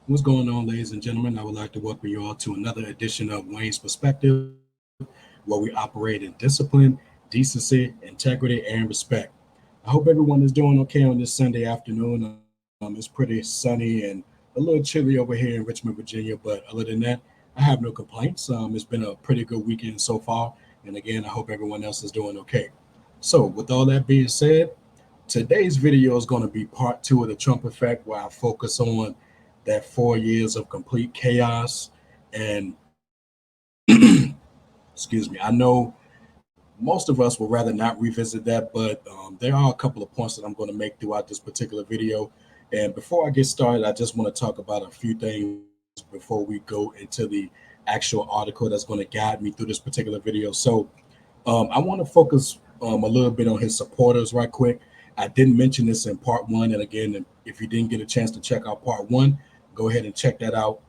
What's going on, ladies and gentlemen? I would like to welcome you all to another edition of Wayne's Perspective, where we operate in discipline, decency, integrity, and respect. I hope everyone is doing okay on this Sunday afternoon. It's pretty sunny and a little chilly over here in Richmond, Virginia, but other than that, I have no complaints. It's been a pretty good weekend so far, and again, I hope everyone else is doing okay. So, with all that being said, today's video is going to be part two of the Trump effect, where I focus on that 4 years of complete chaos. And excuse me, I know most of us would rather not revisit that, but there are a couple of points that I'm going to make throughout this particular video. And before I get started, I just want to talk about a few things before we go into the actual article that's going to guide me through this particular video. So I want to focus a little bit on his supporters right quick. I didn't mention this in part one. And again, if you didn't get a chance to check out part one, go ahead and check that out,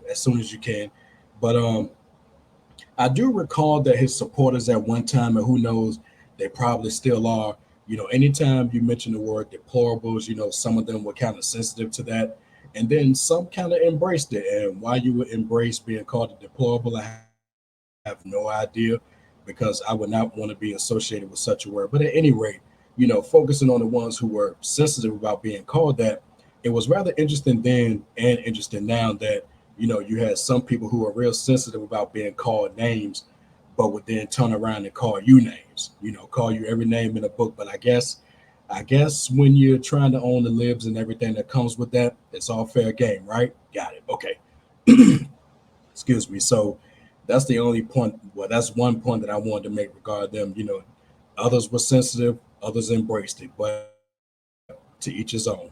as soon as you can. But I do recall that his supporters at one time, and who knows, they probably still are. Anytime you mention the word deplorables, some of them were kind of sensitive to that. And then some kind of embraced it. And why you would embrace being called a deplorable, I have no idea because I would not want to be associated with such a word. But at any rate, focusing on the ones who were sensitive about being called that, it was rather interesting then and interesting now that you had some people who are real sensitive about being called names, but would then turn around and call you names, call you every name in the book. But I guess when you're trying to own the libs and everything that comes with that, it's all fair game, right? Got it. Okay. Excuse me. So that's the only point. Well, that's one point that I wanted to make regarding them. Others were sensitive, others embraced it, but to each his own.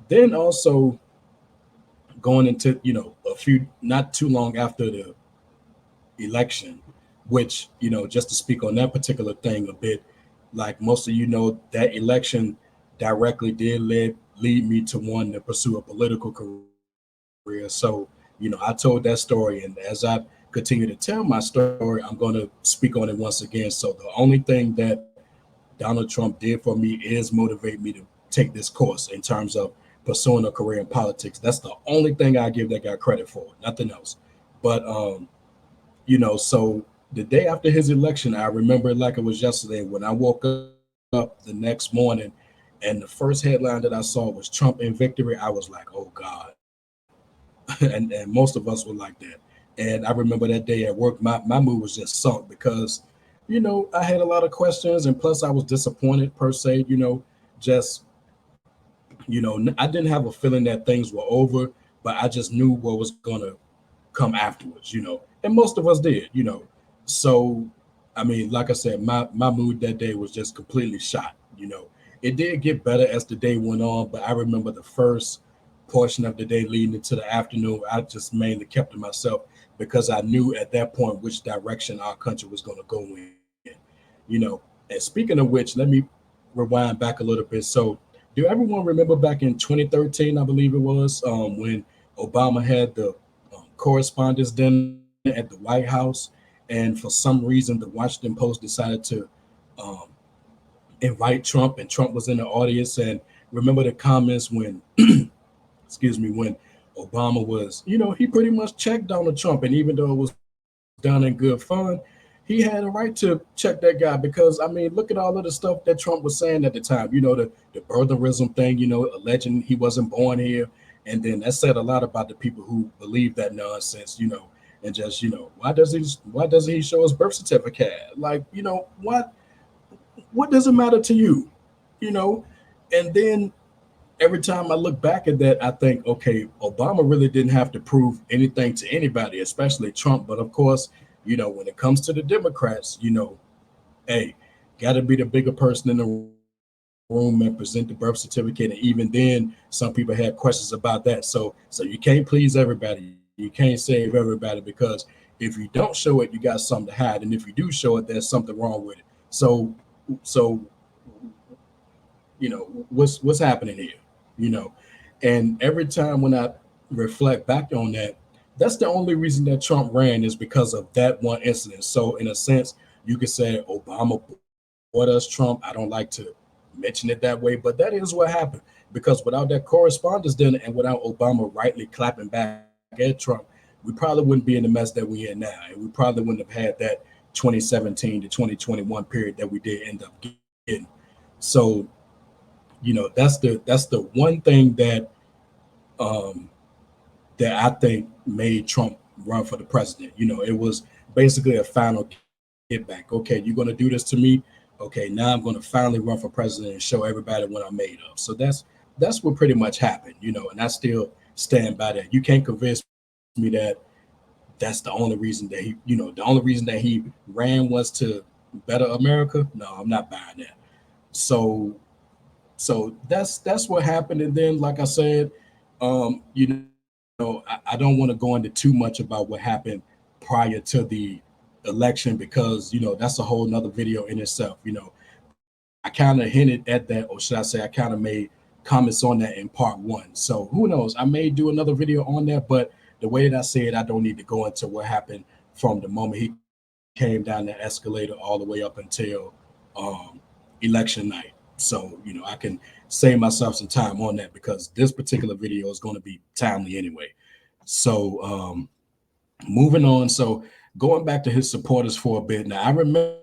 Then also going into a few not too long after the election, which just to speak on that particular thing a bit, like most of that election directly did lead me to want to pursue a political career. So I told that story, and as I continue to tell my story, I'm going to speak on it once again. So the only thing that Donald Trump did for me is motivate me to take this course in terms of pursuing a career in politics. That's the only thing I give that guy credit for, nothing else. But so the day after his election, I remember it like it was yesterday when I woke up the next morning and the first headline that I saw was Trump in victory. I was like, oh God. and most of us were like that. And I remember that day at work, my mood was just sunk because I had a lot of questions, and plus I was disappointed per se, just I didn't have a feeling that things were over, but I just knew what was gonna come afterwards. And most of us did. So, I mean, like I said, my mood that day was just completely shot. It did get better as the day went on, but I remember the first portion of the day leading into the afternoon, I just mainly kept to myself because I knew at that point which direction our country was going to go in. And speaking of which, let me rewind back a little bit. So, do everyone remember back in 2013, I believe it was, when Obama had the correspondence dinner at the White House, and for some reason, the Washington Post decided to um, invite Trump, and Trump was in the audience. And remember the comments when, excuse me, when Obama was, he pretty much checked Donald Trump, and even though it was done in good fun, he had a right to check that guy because I mean, look at all of the stuff that Trump was saying at the time. The birtherism thing, alleging he wasn't born here, and then that said a lot about the people who believe that nonsense. And just why doesn't he show his birth certificate? Like, what does it matter to you? You know, and then every time I look back at that, I think, okay, Obama really didn't have to prove anything to anybody, especially Trump. But of course, when it comes to the Democrats, hey, got to be the bigger person in the room and present the birth certificate. And even then, some people had questions about that. So you can't please everybody. You can't save everybody because if you don't show it, you got something to hide, and if you do show it, there's something wrong with it. So what's happening here, you know and every time when I reflect back on that, that's the only reason that Trump ran is because of that one incident. So in a sense, you could say Obama bought us Trump. I don't like to mention it that way, but that is what happened. because without that correspondence then and without Obama rightly clapping back at Trump, we probably wouldn't be in the mess that we in now, and we probably wouldn't have had that 2017 to 2021 period that we did end up getting. So, that's the one thing um, that I think made Trump run for the president. It was basically a final get back. Okay, you're going to do this to me. Okay, now I'm going to finally run for president and show everybody what I'm made of. So that's what pretty much happened. And I still stand by that. You can't convince me that that's the only reason that the only reason that he ran was to better America. No, I'm not buying that. So that's what happened. And then, like I said, I don't want to go into too much about what happened prior to the election because that's a whole nother video in itself. I kind of hinted at that, or should I say, I kind of made comments on that in part one. So who knows? I may do another video on that, but the way that I say it, I don't need to go into what happened from the moment he came down the escalator all the way up until um, election night. So I can save myself some time on that because this particular video is going to be timely anyway. So moving on. So going back to his supporters for a bit. Now I remember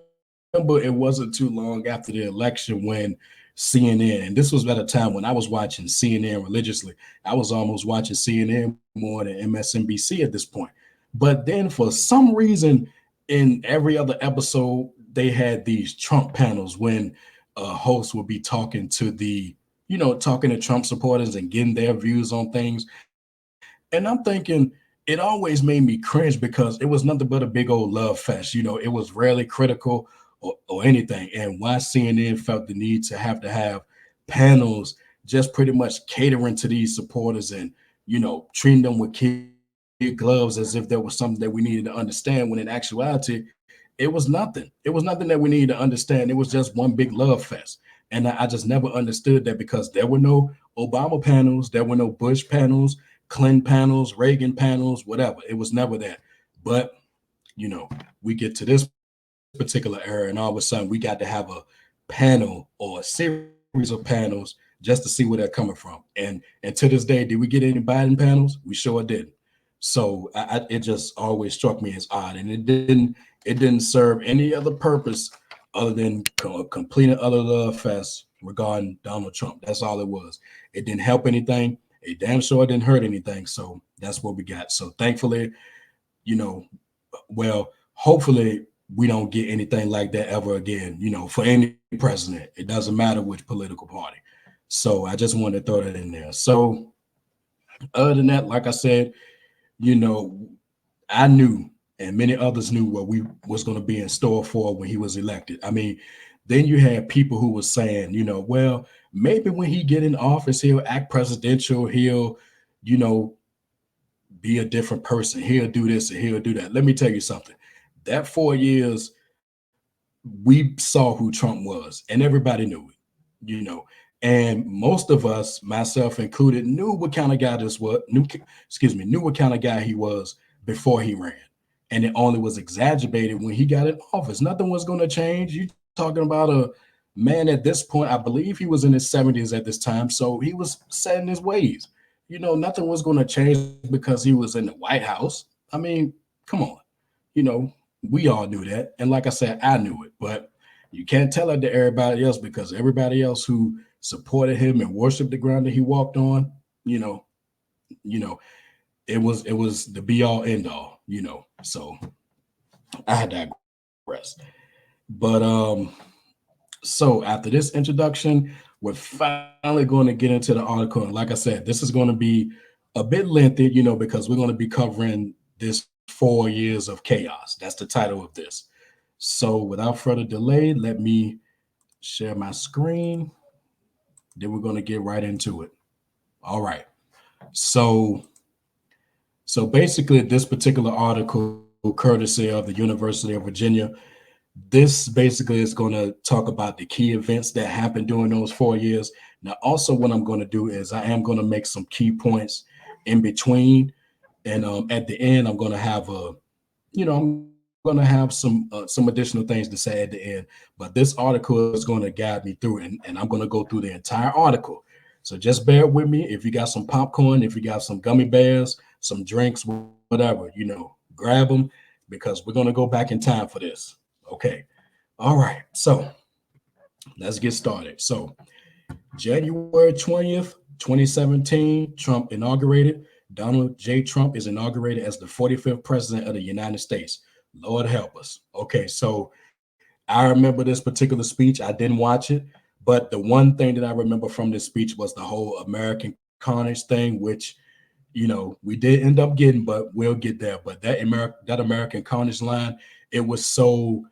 it wasn't too long after the election when CNN, and this was at a time when I was watching CNN religiously. I was almost watching CNN more than MSNBC at this point. But then for some reason, in every other episode, they had these Trump panels when a host would be talking to talking to Trump supporters and getting their views on things. And I'm thinking it always made me cringe because it was nothing but a big old love fest. It was rarely critical or anything. And why CNN felt the need to have panels just pretty much catering to these supporters and, treating them with kid gloves as if there was something that we needed to understand when in actuality, it was nothing. It was nothing that we needed to understand. It was just one big love fest. And I just never understood that because there were no Obama panels, there were no Bush panels, Clinton panels, Reagan panels, whatever. It was never that. But we get to this particular era, and all of a sudden we got to have a panel or a series of panels just to see where they're coming from. And to this day, did we get any Biden panels? We sure didn't. So it just always struck me as odd, and it didn't serve any other purpose other than completing other love fest regarding Donald Trump. That's all it was. It didn't help anything. It damn sure didn't hurt anything. So that's what we got. So thankfully, you know, hopefully we don't get anything like that ever again, for any president. It doesn't matter which political party. So I just wanted to throw that in there. So other than that, like I said, you know, I knew and many others knew what we was going to be in store for when he was elected. I mean, then you had people who were saying, maybe when he get in office, he'll act presidential, he'll, you know, be a different person. He'll do this and he'll do that. Let me tell you something. That 4 years, we saw who Trump was, and everybody knew it. And most of us, myself included, knew what kind of guy this was. Knew what kind of guy he was before he ran, and it only was exacerbated when he got in office. Nothing was going to change. You talking about a man at this point? I believe he was in his 70s at this time, so he was set in his ways. Nothing was going to change because he was in the White House. I mean, come on. You know, we all knew that. And like I said, I knew it, but you can't tell it to everybody else because everybody else who supported him and worshiped the ground that he walked on, you know, you know, it was the be all end all, So I digress. But so after this introduction, we're finally going to get into the article. And like I said, this is going to be a bit lengthy, because we're going to be covering this 4 years of chaos. That's the title of this. So without further delay, let me share my screen. Then we're going to get right into it. All right. So basically this particular article, courtesy of the University of Virginia, this basically is going to talk about the key events that happened during those 4 years. Now, also what I'm going to do is I am going to make some key points in between. And at the end, I'm going to have I'm going to have some additional things to say at the end. But this article is going to guide me through it, and I'm going to go through the entire article. So just bear with me. If you got some popcorn, if you got some gummy bears, some drinks, whatever, grab them because we're going to go back in time for this. Okay. All right. So let's get started. So January 20th, 2017, Trump inaugurated. Donald J. Trump is inaugurated as the 45th president of the United States. Lord help us. Okay, so I remember this particular speech. I didn't watch it, but the one thing that I remember from this speech was the whole American carnage thing, which we did end up getting, but we'll get there. But that American carnage line, it was so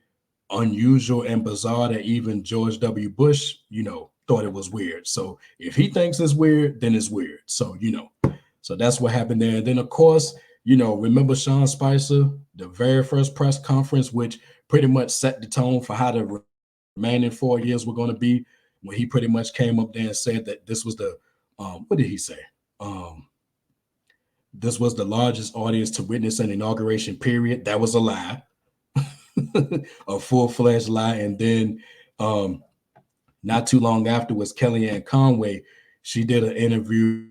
unusual and bizarre that even George W. Bush, thought it was weird. So if he thinks it's weird, then it's weird. So, so that's what happened there. And then, of course, remember Sean Spicer, the very first press conference, which pretty much set the tone for how the remaining 4 years were going to be, when he pretty much came up there and said that this was the, what did he say? This was the largest audience to witness an inauguration period. That was a lie. A full-fledged lie. And then not too long afterwards, Kellyanne Conway, she did an interview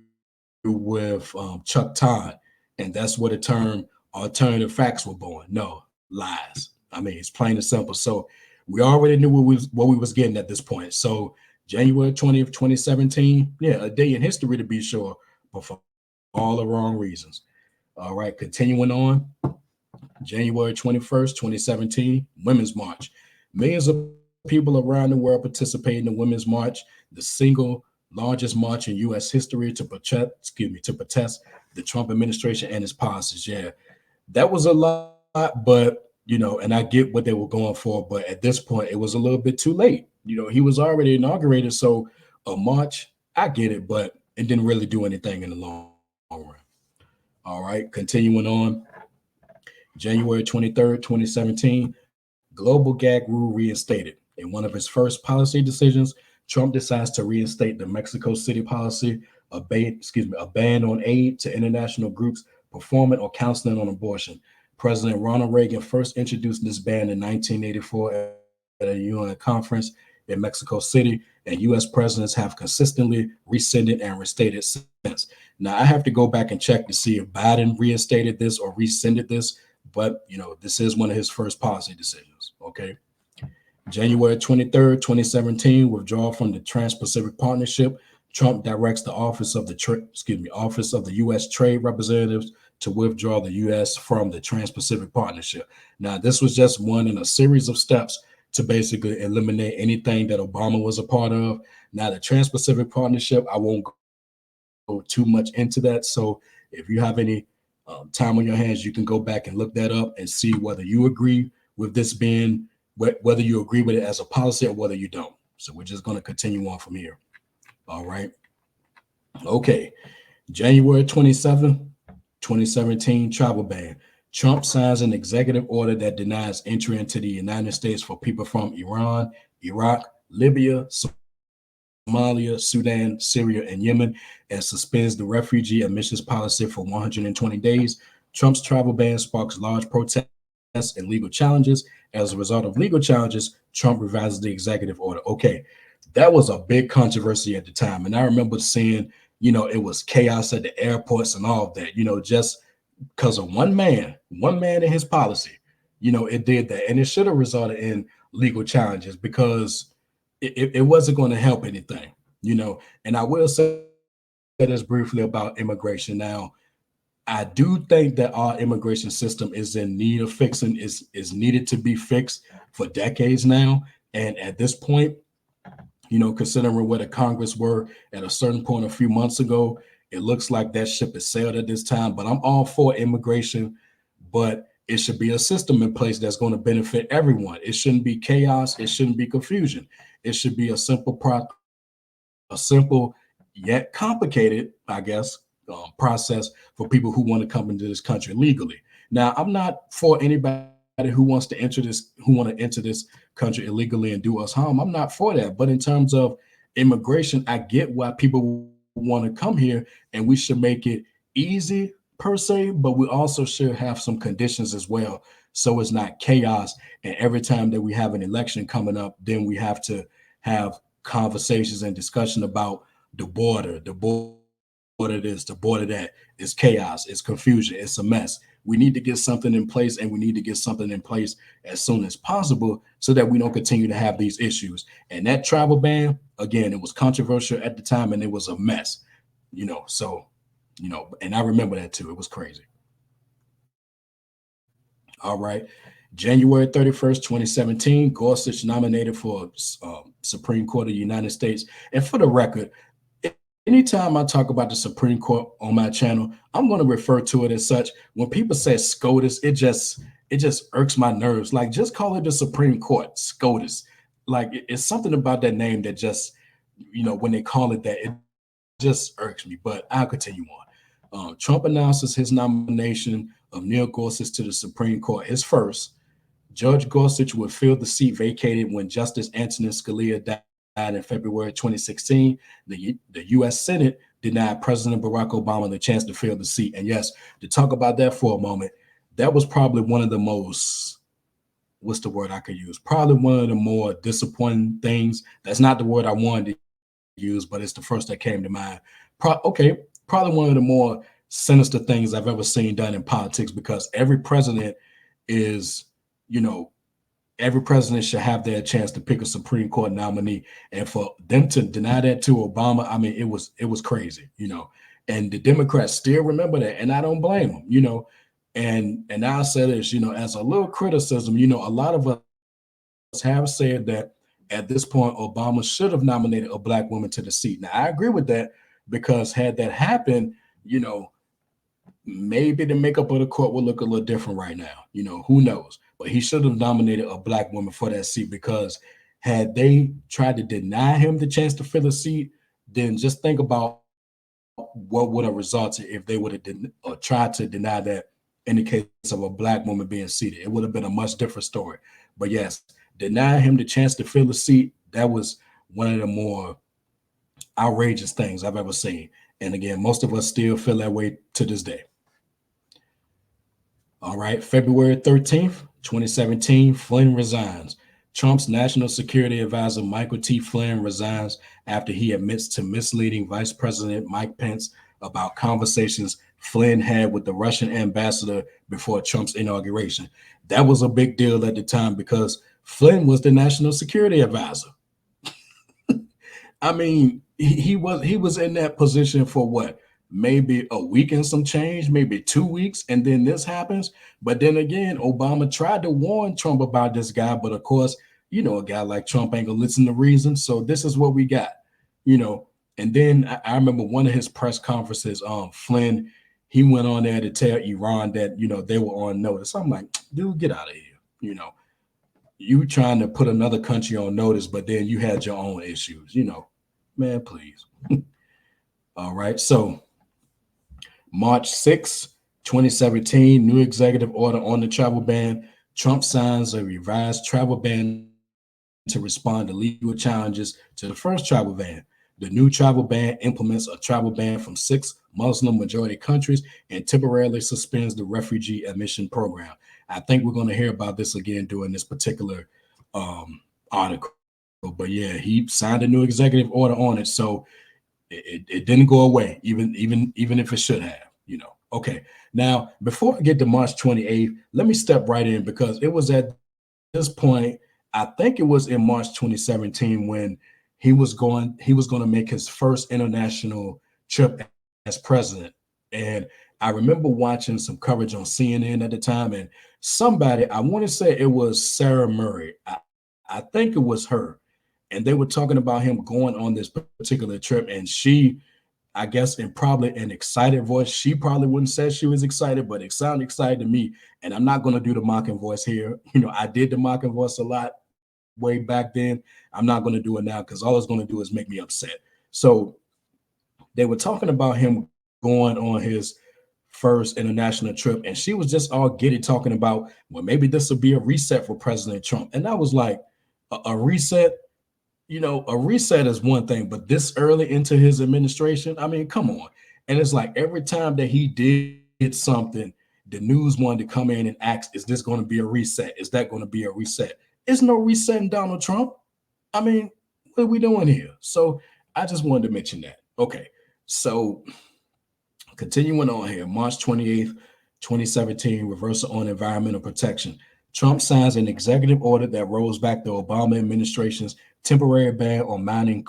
with Chuck Todd, and that's where the term alternative facts were born. No, lies. I mean, it's plain and simple. So we already knew what we was getting at this point. So January 20th, 2017, yeah, a day in history to be sure, but for all the wrong reasons. All right, continuing on. January 21st, 2017, Women's March. Millions of people around the world participated in the Women's March, the single largest march in U.S. history to protest the Trump administration and its policies. Yeah, that was a lot, but, and I get what they were going for, but at this point, it was a little bit too late. He was already inaugurated, so a march, I get it, but it didn't really do anything in the long run. All right, continuing on. January 23rd, 2017, global gag rule reinstated. In one of his first policy decisions, Trump decides to reinstate the Mexico City policy, a ban on aid to international groups performing or counseling on abortion. President Ronald Reagan first introduced this ban in 1984 at a UN conference in Mexico City, and U.S. presidents have consistently rescinded and restated since. Now, I have to go back and check to see if Biden reinstated this or rescinded this, but, this is one of his first policy decisions, okay? January 23rd, 2017, withdrawal from the Trans-Pacific Partnership. Trump directs the Office of the U.S. Trade Representatives to withdraw the U.S. from the Trans-Pacific Partnership. Now, this was just one in a series of steps to basically eliminate anything that Obama was a part of. Now, the Trans-Pacific Partnership, I won't go too much into that. So if you have any time on your hands, you can go back and look that up and see whether you agree with this being, whether you agree with it as a policy or whether you don't. So we're just going to continue on from here. All right. Okay. January 27th, 2017, travel ban. Trump signs an executive order that denies entry into the United States for people from Iran, Iraq, Libya, Somalia, Sudan, Syria, and Yemen, and suspends the refugee admissions policy for 120 days. Trump's travel ban sparks large protests and legal challenges. As a result of legal challenges, Trump revises the executive order. Okay, that was a big controversy at the time. And I remember seeing, it was chaos at the airports and all of that, just because of one man and his policy, it did that. And it should have resulted in legal challenges because it wasn't going to help anything, And I will say this briefly about immigration. Now, I do think that our immigration system is in need of fixing, is needed to be fixed for decades now. And at this point, considering where the Congress were at a certain point a few months ago, it looks like that ship has sailed at this time. But I'm all for immigration, but it should be a system in place that's going to benefit everyone. It shouldn't be chaos. It shouldn't be confusion. It should be a simple yet complicated, I guess, process for people who want to come into this country legally. Now, I'm not for anybody who want to enter this country illegally and do us harm. I'm not for that. But in terms of immigration, I get why people want to come here, and we should make it easy per se, but we also should have some conditions as well, so it's not chaos. And every time that we have an election coming up, then we have to have conversations and discussion about the border this, the border that. It's chaos, it's confusion, it's a mess. We need to get something in place, and we need to get something in place as soon as possible so that we don't continue to have these issues. And that travel ban, again, it was controversial at the time and it was a mess, So, and I remember that too. It was crazy. All right. January 31st, 2017, Gorsuch nominated for Supreme Court of the United States. And for the record, anytime I talk about the Supreme Court on my channel, I'm going to refer to it as such. When people say SCOTUS, it just irks my nerves. Like, just call it the Supreme Court, SCOTUS. Like, it's something about that name that just, when they call it that, it just irks me. But I'll continue on. Trump announces his nomination of Neil Gorsuch to the Supreme Court, his first. Judge Gorsuch would fill the seat vacated when Justice Antonin Scalia died in February 2016. The U.S. Senate denied President Barack Obama the chance to fill the seat. And yes, to talk about that for a moment, that was probably one of the most, what's the word I could use? Probably one of the more disappointing things. That's not the word I wanted to use, but it's the first that came to mind. Probably one of the more sinister things I've ever seen done in politics, because every president is, every president should have their chance to pick a Supreme Court nominee. And for them to deny that to Obama, I mean, it was crazy, and the Democrats still remember that. And I don't blame them, and I'll say this, as a little criticism, a lot of us have said that at this point, Obama should have nominated a black woman to the seat. Now, I agree with that, because had that happened, maybe the makeup of the court will look a little different right now. Who knows? But he should have nominated a black woman for that seat, because had they tried to deny him the chance to fill a seat, then just think about what would have resulted if they would have tried to deny that in the case of a black woman being seated. It would have been a much different story. But yes, deny him the chance to fill a seat, that was one of the more outrageous things I've ever seen. And again, most of us still feel that way to this day. All right, February 13th, 2017, Flynn resigns. Trump's national security advisor, Michael T. Flynn, resigns after he admits to misleading Vice President Mike Pence about conversations Flynn had with the Russian ambassador before Trump's inauguration. That was a big deal at the time, because Flynn was the national security advisor. I mean, he was in that position for what? Maybe a week and some change, maybe 2 weeks, and then this happens. But then again, Obama tried to warn Trump about this guy, but of course, a guy like Trump ain't gonna listen to reason. So this is what we got, And then I remember one of his press conferences, Flynn, he went on there to tell Iran that they were on notice. I'm like, dude, get out of here. You trying to put another country on notice, but then you had your own issues. Man, please. All right, so March 6, 2017, new executive order on the travel ban. Trump signs a revised travel ban to respond to legal challenges to the first travel ban. The new travel ban implements a travel ban from 6 Muslim majority countries and temporarily suspends the refugee admission program. I think we're going to hear about this again during this particular article. But yeah, he signed a new executive order on it, so it didn't go away, even if it should have. Okay, now before I get to March 28th, let me step right in, because it was at this point, I think it was in March 2017, when he was going to make his first international trip as president. And I remember watching some coverage on CNN at the time, and somebody, I want to say it was Sarah Murray, I think it was her, and they were talking about him going on this particular trip. And she, I guess, in probably an excited voice, she probably wouldn't say she was excited, but it sounded excited to me. And I'm not going to do the mocking voice here. I did the mocking voice a lot way back then. I'm not going to do it now, because all it's going to do is make me upset. So they were talking about him going on his first international trip, and she was just all giddy talking about, well, maybe this will be a reset for President Trump. And I was like, a reset? A reset is one thing, but this early into his administration, I mean, come on. And it's like every time that he did something, the news wanted to come in and ask, is this going to be a reset? Is that going to be a reset? It's no resetting Donald Trump. I mean, what are we doing here? So I just wanted to mention that. Okay, so continuing on here, March 28th, 2017, reversal on environmental protection. Trump signs an executive order that rolls back the Obama administration's temporary ban on mining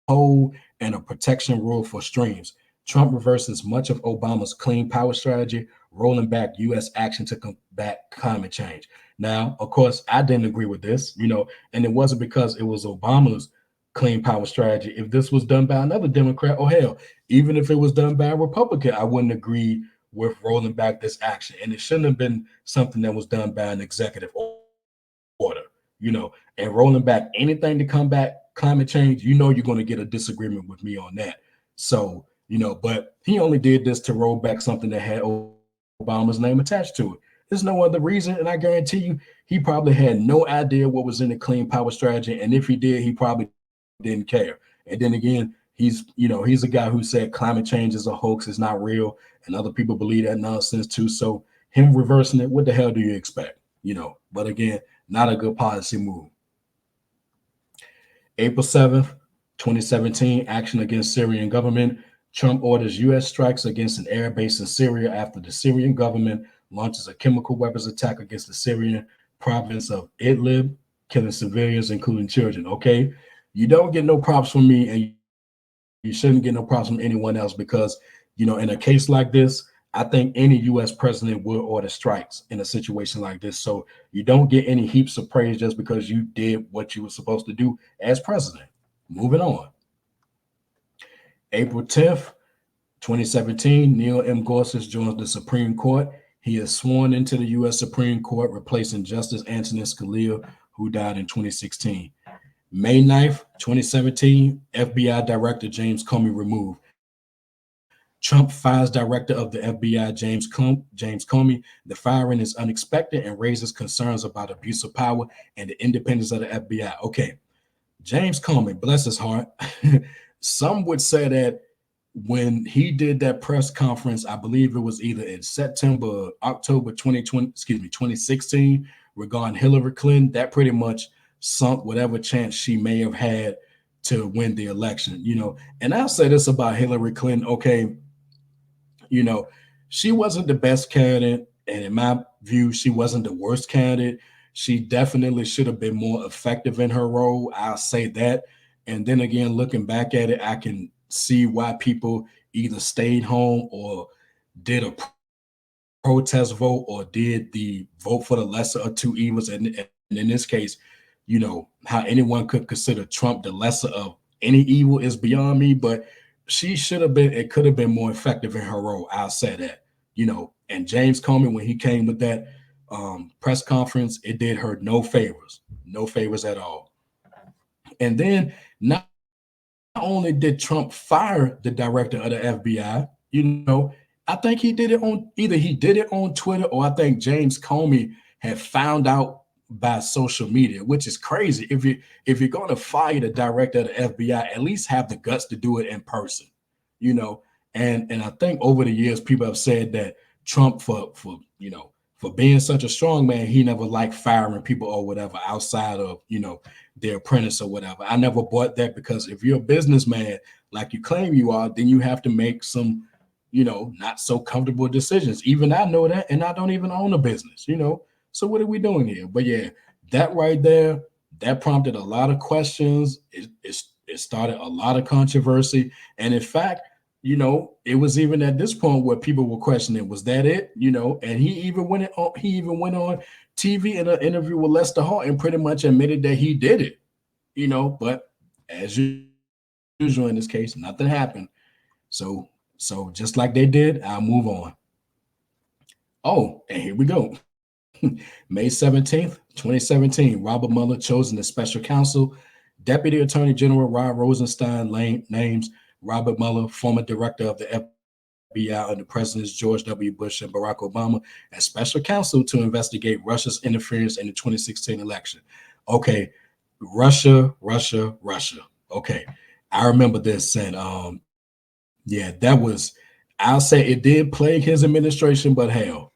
coal and a protection rule for streams. Trump reverses much of Obama's clean power strategy, rolling back U.S. action to combat climate change. Now, of course, I didn't agree with this, and it wasn't because it was Obama's clean power strategy. If this was done by another Democrat, or hell, even if it was done by a Republican, I wouldn't agree with rolling back this action. And it shouldn't have been something that was done by an executive order, and rolling back anything to combat climate change, you're going to get a disagreement with me on that. So, but he only did this to roll back something that had Obama's name attached to it. There's no other reason. And I guarantee you, he probably had no idea what was in the clean power strategy. And if he did, he probably didn't care. And then again, he's a guy who said climate change is a hoax, it's not real. And other people believe that nonsense too. So him reversing it, what the hell do you expect? But again, not a good policy move. April 7th, 2017, action against Syrian government. Trump orders U.S. strikes against an air base in Syria after the Syrian government launches a chemical weapons attack against the Syrian province of Idlib, killing civilians, including children. Okay, you don't get no props from me, and you shouldn't get no props from anyone else because, in a case like this, I think any U.S. president would order strikes in a situation like this. So you don't get any heaps of praise just because you did what you were supposed to do as president. Moving on. April 10th, 2017, Neil M. Gorsuch joins the Supreme Court. He is sworn into the U.S. Supreme Court, replacing Justice Antonin Scalia, who died in 2016. May 9th, 2017, FBI Director James Comey removed. Trump fires director of the FBI, James Comey. The firing is unexpected and raises concerns about abuse of power and the independence of the FBI. Okay, James Comey, bless his heart. Some would say that when he did that press conference, I believe it was either in September or October 2016, regarding Hillary Clinton, that pretty much sunk whatever chance she may have had to win the election, And I'll say this about Hillary Clinton, okay, she wasn't the best candidate, and in my view, she wasn't the worst candidate. She definitely should have been more effective in her role. I'll say that. And then again, looking back at it, I can see why people either stayed home or did a protest vote or did the vote for the lesser of two evils. And in this case, how anyone could consider Trump the lesser of any evil is beyond me, but she should have been, it could have been more effective in her role. I'll say that, and James Comey, when he came with that press conference, it did her no favors at all. And then not only did Trump fire the director of the FBI, I think he did it on Twitter, or I think James Comey had found out by social media, which is crazy. If you're going to fire the director of the FBI, at least have the guts to do it in person, And I think over the years, people have said that Trump, for being such a strong man, he never liked firing people or whatever outside of their apprentice or whatever. I never bought that, because if you're a businessman like you claim you are, then you have to make some not so comfortable decisions. Even I know that, and I don't even own a business, So what are we doing here? But yeah, that right there, that prompted a lot of questions. It started a lot of controversy. And in fact, it was even at this point where people were questioning, was that it? And he even went on TV in an interview with Lester Holt and pretty much admitted that he did it, but as usual in this case, nothing happened. So just like they did, I'll move on. Oh, and here we go. May 17th, 2017, Robert Mueller chosen as special counsel. Deputy Attorney General Rod Rosenstein names Robert Mueller, former director of the FBI under Presidents George W. Bush and Barack Obama, as special counsel to investigate Russia's interference in the 2016 election. Okay, Russia. Okay, I remember this, and yeah, that was, I'll say it did plague his administration, but hell,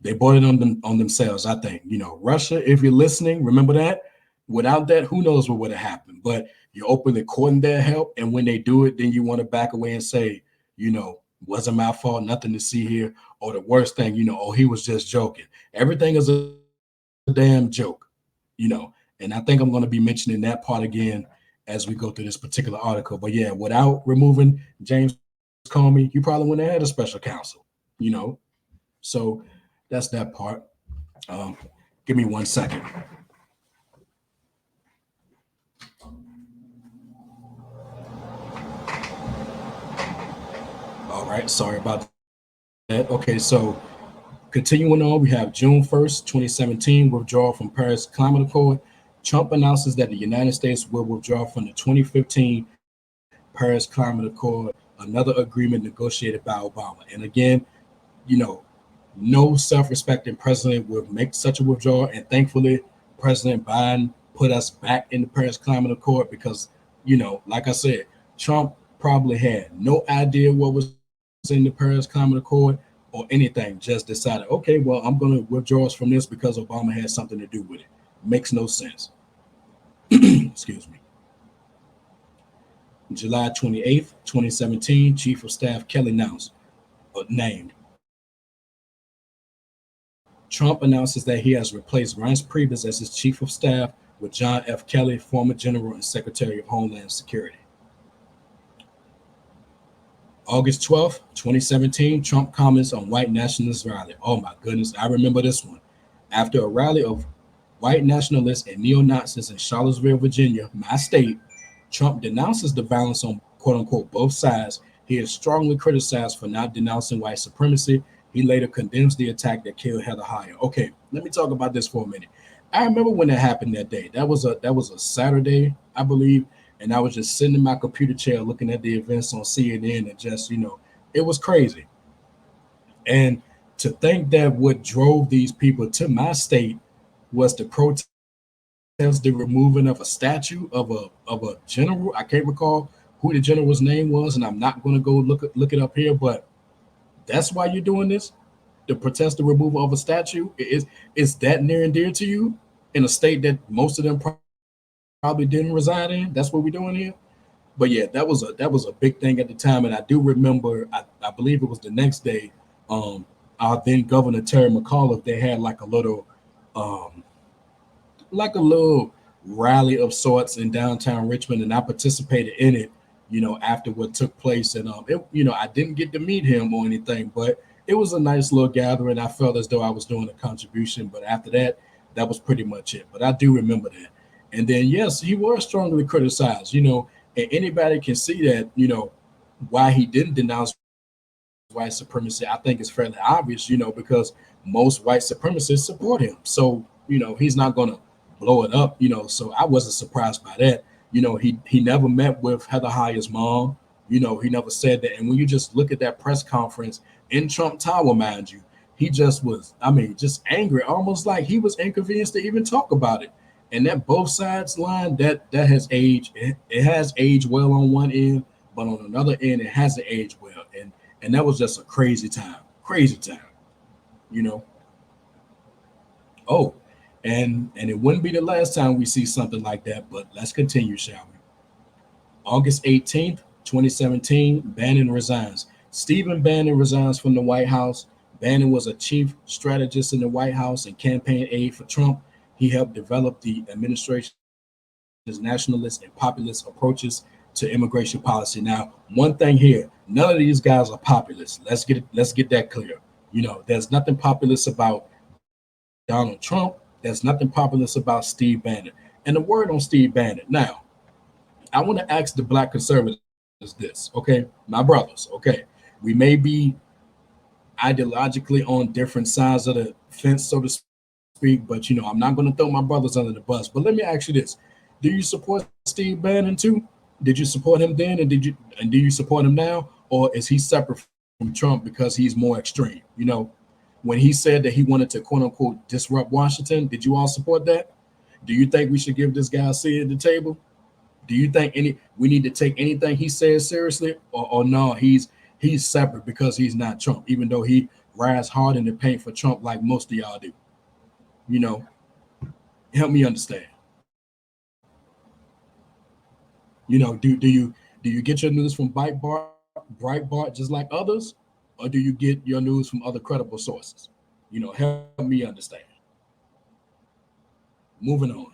they brought it on themselves, I think. Russia, if you're listening, remember that. Without that, who knows what would have happened. But you're openly courting their help, and when they do it, then you want to back away and say, wasn't my fault, nothing to see here. Or the worst thing, oh, he was just joking. Everything is a damn joke, and I think I'm going to be mentioning that part again as we go through this particular article. But yeah, without removing James Comey, you probably wouldn't have had a special counsel, you know. So that's that part. Um, Give me 1 second. All right, sorry about that. Okay, so continuing on, we have June 1st, 2017, withdrawal from Paris Climate Accord. Trump announces that the United States will withdraw from the 2015 Paris Climate Accord, another agreement negotiated by Obama. And again, you know, no self-respecting president would make such a withdrawal. And thankfully, President Biden put us back in the Paris Climate Accord because, like I said, Trump probably had no idea what was in the Paris Climate Accord or anything. Just decided, okay, well, I'm going to withdraw us from this because Obama had something to do with it. Makes no sense. Excuse me. July 28th, 2017, Chief of Staff Kelly named. Trump announces that he has replaced Reince Priebus as his chief of staff with John F. Kelly, former general and secretary of Homeland Security. August 12th, 2017, Trump comments on white nationalist rally. Oh my goodness, I remember this one. After a rally of white nationalists and neo-Nazis in Charlottesville, Virginia, my state, Trump denounces the violence on quote unquote both sides. He is strongly criticized for not denouncing white supremacy. He later condemns the attack that killed Heather Heyer. Okay, let me talk about this for a minute. I remember when that happened that day. That was a Saturday, I believe, and I was just sitting in my computer chair looking at the events on CNN, and just it was crazy. And to think that what drove these people to my state was to protest the removing of a statue of a general. I can't recall who the general's name was, and I'm not going to go look it up here. But that's why you're doing this, to protest the removal of a statue. Is that near and dear to you in a state that most of them probably didn't reside in? That's what we're doing here. But yeah, that was a big thing at the time, and I do remember. I believe it was the next day. Um, our then Governor Terry McAuliffe, they had um, like a little rally of sorts in downtown Richmond, and I participated in it. After what took place, and I didn't get to meet him or anything, but it was a nice little gathering. I felt as though I was doing a contribution, but after that, that was pretty much it. But I do remember that. And then yes, he was strongly criticized. And anybody can see that. Why he didn't denounce white supremacy, I think is fairly obvious. Because most white supremacists support him. So he's not gonna blow it up. So I wasn't surprised by that. He never met with Heather Heyer's mom. He never said that. And when you just look at that press conference in Trump Tower, mind you, he just was, I mean, just angry, almost like he was inconvenienced to even talk about it. And that both sides line, that has aged. It has aged well on one end, but on another end, it hasn't aged well. And that was just a crazy time. Crazy time. You know. Oh, and it wouldn't be the last time we see something like that, but let's continue, shall we? August 18th, 2017, Bannon resigns. Stephen Bannon resigns from the White House. Bannon was a chief strategist in the White House and campaign aide for Trump. He helped develop the administration's nationalist and populist approaches to immigration policy. Now, one thing here, none of these guys are populist. Let's get that clear. There's nothing populist about Donald Trump. There's nothing populist about Steve Bannon. And the word on Steve Bannon. Now, I want to ask the black conservatives this, okay? My brothers, okay? We may be ideologically on different sides of the fence, so to speak, but I'm not going to throw my brothers under the bus. But let me ask you this: do you support Steve Bannon too? Did you support him then, and do you support him now, or is he separate from Trump because he's more extreme? When he said that he wanted to quote unquote disrupt Washington, did you all support that? Do you think we should give this guy a seat at the table? Do you think we need to take anything he says seriously, or no? He's separate because he's not Trump, even though he rides hard in the paint for Trump like most of y'all do. You know, Help me understand. Do you get your news from Breitbart just like others, or do you get your news from other credible sources? Help me understand. Moving on.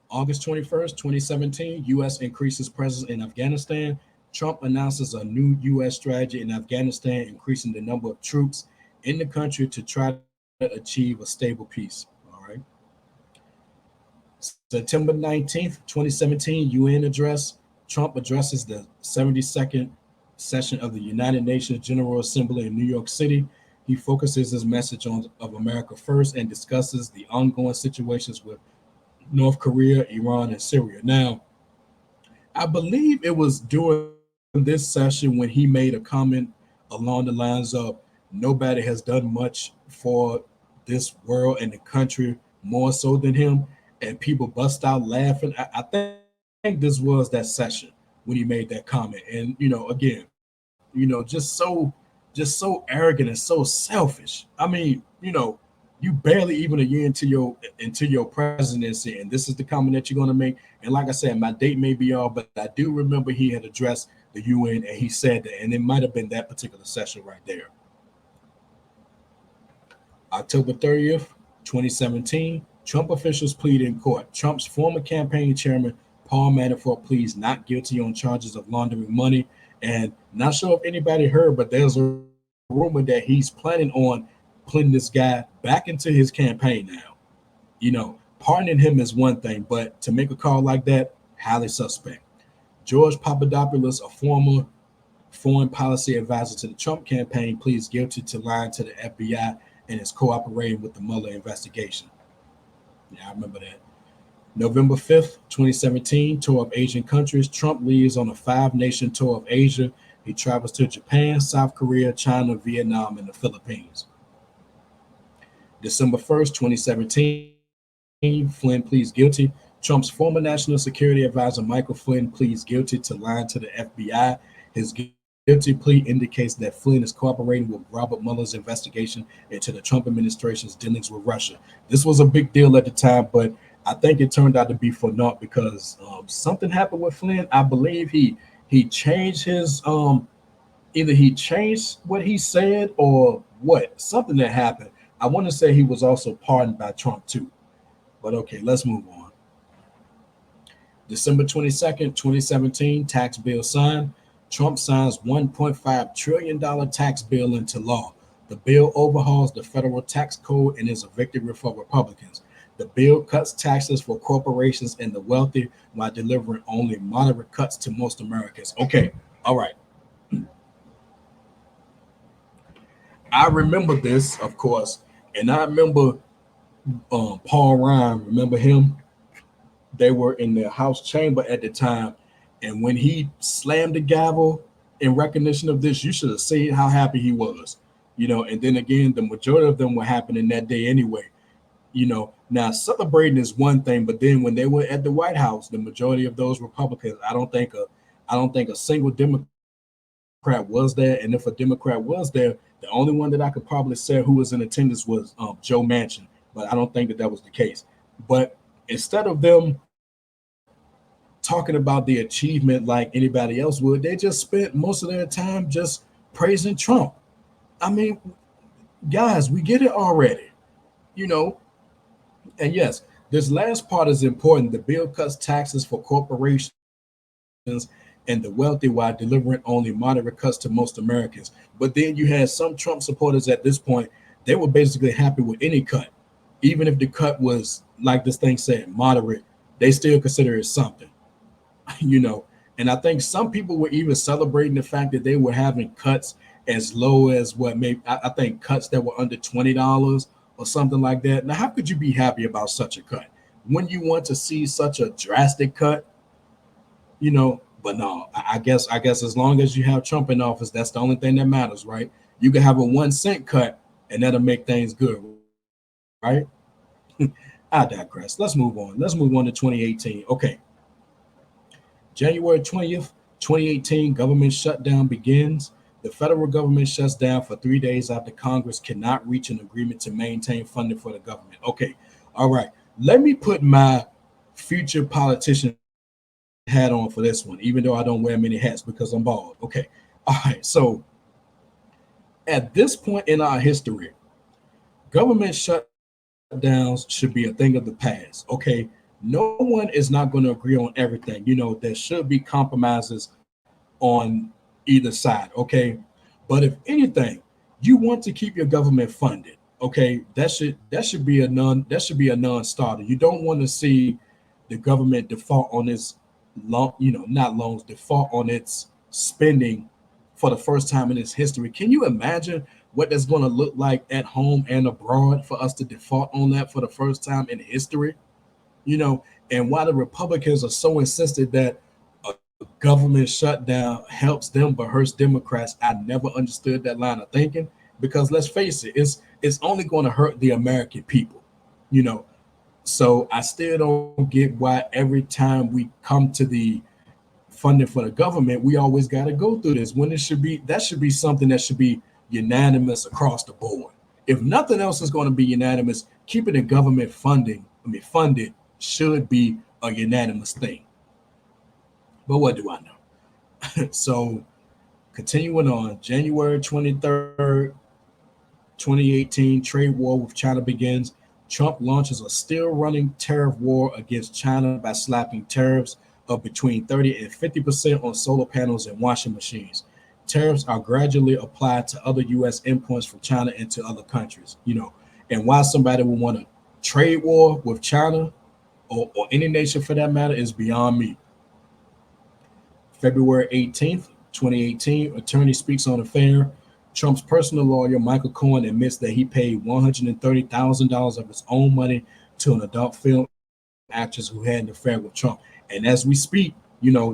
August 21st, 2017, U.S. increases presence in Afghanistan. Trump announces a new U.S. strategy in Afghanistan, increasing the number of troops in the country to try to achieve a stable peace. All right. September 19th, 2017, UN address. Trump addresses the 72nd session of the United Nations General Assembly in New York City. He focuses his message on of America first and discusses the ongoing situations with North Korea, Iran, and Syria. Now, I believe it was during this session when he made a comment along the lines of nobody has done much for this world and the country more so than him, and people bust out laughing. I think this was that session when he made that comment. And just so arrogant and so selfish. I mean, you barely even a year into your presidency, and this is the comment that you're going to make. And like I said, my date may be off, but I do remember he had addressed the UN and he said that, and it might have been that particular session right there. October 30th, 2017, Trump officials plead in court. Trump's former campaign chairman Paul Manafort pleads not guilty on charges of laundering money. And not sure if anybody heard, but there's a rumor that he's planning on putting this guy back into his campaign now. Pardoning him is one thing, but to make a call like that, highly suspect. George Papadopoulos, a former foreign policy advisor to the Trump campaign, pleads guilty to lying to the FBI and is cooperating with the Mueller investigation. Yeah, I remember that. November 5th, 2017, tour of Asian countries. Trump leaves on a 5-nation tour of Asia. He travels to Japan, South Korea, China, Vietnam, and the Philippines. December 1st, 2017, Flynn pleads guilty. Trump's former national security advisor, Michael Flynn, pleads guilty to lying to the FBI. His guilty plea indicates that Flynn is cooperating with Robert Mueller's investigation into the Trump administration's dealings with Russia. This was a big deal at the time, but I think it turned out to be for naught because something happened with Flynn. I believe he changed his either he changed what he said or what something that happened. I want to say he was also pardoned by Trump too. But okay, let's move on. December 22nd, 2017, tax bill signed. Trump signs $1.5 trillion tax bill into law. The bill overhauls the federal tax code and is a victory for Republicans. The bill cuts taxes for corporations and the wealthy while delivering only moderate cuts to most Americans. Okay, all right. I remember this, of course, and I remember Paul Ryan. Remember him? They were in the House chamber at the time, and when he slammed the gavel in recognition of this, you should have seen how happy he was. And then again, the majority of them were happening that day anyway. Now celebrating is one thing, but then when they were at the White House, the majority of those Republicans, I don't think a single Democrat was there, and if a Democrat was there, the only one that I could probably say who was in attendance was Joe Manchin, but I don't think that was the case. But instead of them talking about the achievement like anybody else would, they just spent most of their time just praising Trump. I mean, guys, we get it already, you know. And yes, this last part is important. The bill cuts taxes for corporations and the wealthy while delivering only moderate cuts to most Americans. But then you had some Trump supporters at this point, they were basically happy with any cut. Even if the cut was, like this thing said, moderate, they still consider it something, you know. And I think some people were even celebrating the fact that they were having cuts as low as what maybe I think cuts that were under $20 or something like that. Now, how could you be happy about such a cut when you want to see such a drastic cut? But no, I guess as long as you have Trump in office, that's the only thing that matters, right? You can have a 1 cent cut and that'll make things good, right? I digress. Let's move on. Let's move on to 2018. Okay. January 20th, 2018, government shutdown begins. The federal government shuts down for 3 days after Congress cannot reach an agreement to maintain funding for the government. Okay, all right. Let me put my future politician hat on for this one, even though I don't wear many hats because I'm bald. Okay. All right. So at this point in our history, government shutdowns should be a thing of the past. Okay. No one is not going to agree on everything. There should be compromises on either side. Okay. But if anything, you want to keep your government funded. Okay. That should be a non-starter. You don't want to see the government default on its not loans, default on its spending for the first time in its history. Can you imagine what that's going to look like at home and abroad for us to default on that for the first time in history? And why the Republicans are so insistent that a government shutdown helps them but hurts Democrats, I never understood that line of thinking. Because let's face it, it's only going to hurt the American people. You know, so I still don't get why every time we come to the funding for the government, we always got to go through this when that should be something that should be unanimous across the board. If nothing else is going to be unanimous, keeping the government funded should be a unanimous thing. But what do I know? So continuing on, January 23rd, 2018, trade war with China begins. Trump launches a still running tariff war against China by slapping tariffs of between 30 and 50% on solar panels and washing machines. Tariffs are gradually applied to other U.S. imports from China into other countries. And why somebody would want a trade war with China or any nation for that matter is beyond me. February 18th, 2018, attorney speaks on affair. Trump's personal lawyer, Michael Cohen, admits that he paid $130,000 of his own money to an adult film actress who had an affair with Trump. And as we speak,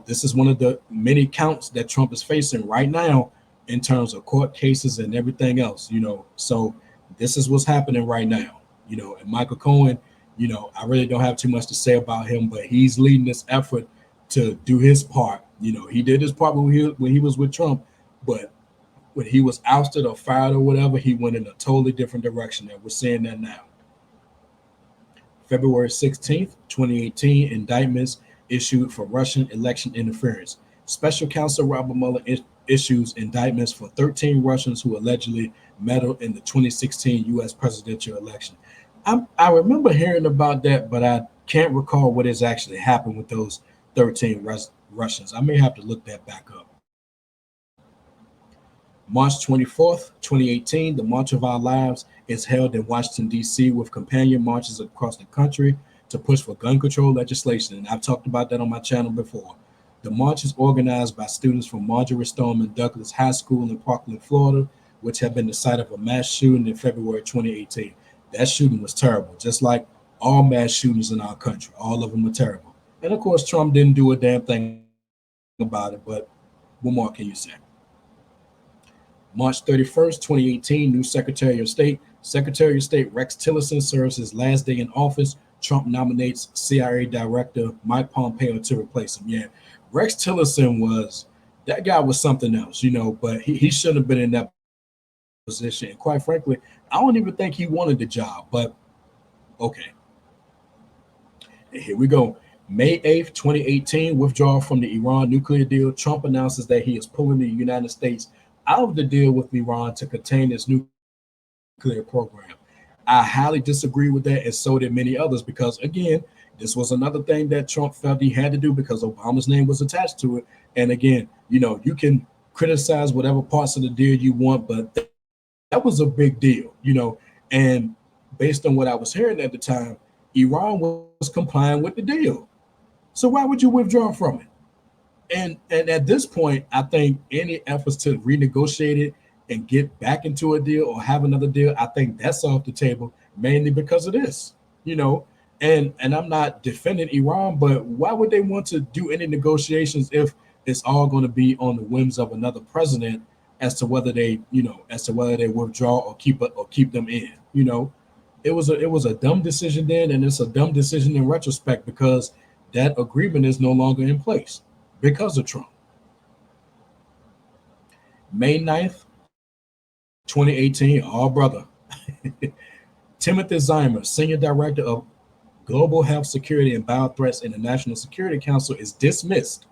this is one of the many counts that Trump is facing right now in terms of court cases and everything else. So this is what's happening right now. And Michael Cohen, I really don't have too much to say about him, but he's leading this effort to do his part. He did his part when he was with Trump, but when he was ousted or fired or whatever, he went in a totally different direction. And we're seeing that now. February 16th, 2018, indictments issued for Russian election interference. Special counsel Robert Mueller issues indictments for 13 Russians who allegedly meddled in the 2016 U.S. presidential election. I remember hearing about that, but I can't recall what has actually happened with those 13 Russians. I may have to look that back up. March 24th, 2018, the March of Our Lives is held in Washington, D.C., with companion marches across the country to push for gun control legislation. And I've talked about that on my channel before. The march is organized by students from Marjorie Stoneman Douglas High School in Parkland, Florida, which had been the site of a mass shooting in February 2018. That shooting was terrible, just like all mass shootings in our country. All of them are terrible. And of course, Trump didn't do a damn thing about it, but what more can you say? March 31st, 2018, new Secretary of State. Secretary of State Rex Tillerson serves his last day in office. Trump nominates CIA Director Mike Pompeo to replace him. Yeah, Rex Tillerson that guy was something else, but he shouldn't have been in that position. And quite frankly, I don't even think he wanted the job, but okay. And here we go. May 8th, 2018, withdrawal from the Iran nuclear deal. Trump announces that he is pulling the United States out of the deal with Iran to contain its nuclear program. I highly disagree with that, and so did many others, because again, this was another thing that Trump felt he had to do because Obama's name was attached to it. And again, you can criticize whatever parts of the deal you want, but that was a big deal. And based on what I was hearing at the time, Iran was complying with the deal. So why would you withdraw from it? And at this point, I think any efforts to renegotiate it and get back into a deal or have another deal, I think that's off the table mainly because of this. And I'm not defending Iran, but why would they want to do any negotiations if it's all going to be on the whims of another president as to whether they withdraw or keep them in? It was a dumb decision then, and it's a dumb decision in retrospect because that agreement is no longer in place because of Trump. May 9th, 2018, brother. Timothy Zimer, Senior Director of Global Health Security and Biothreats in the National Security Council is dismissed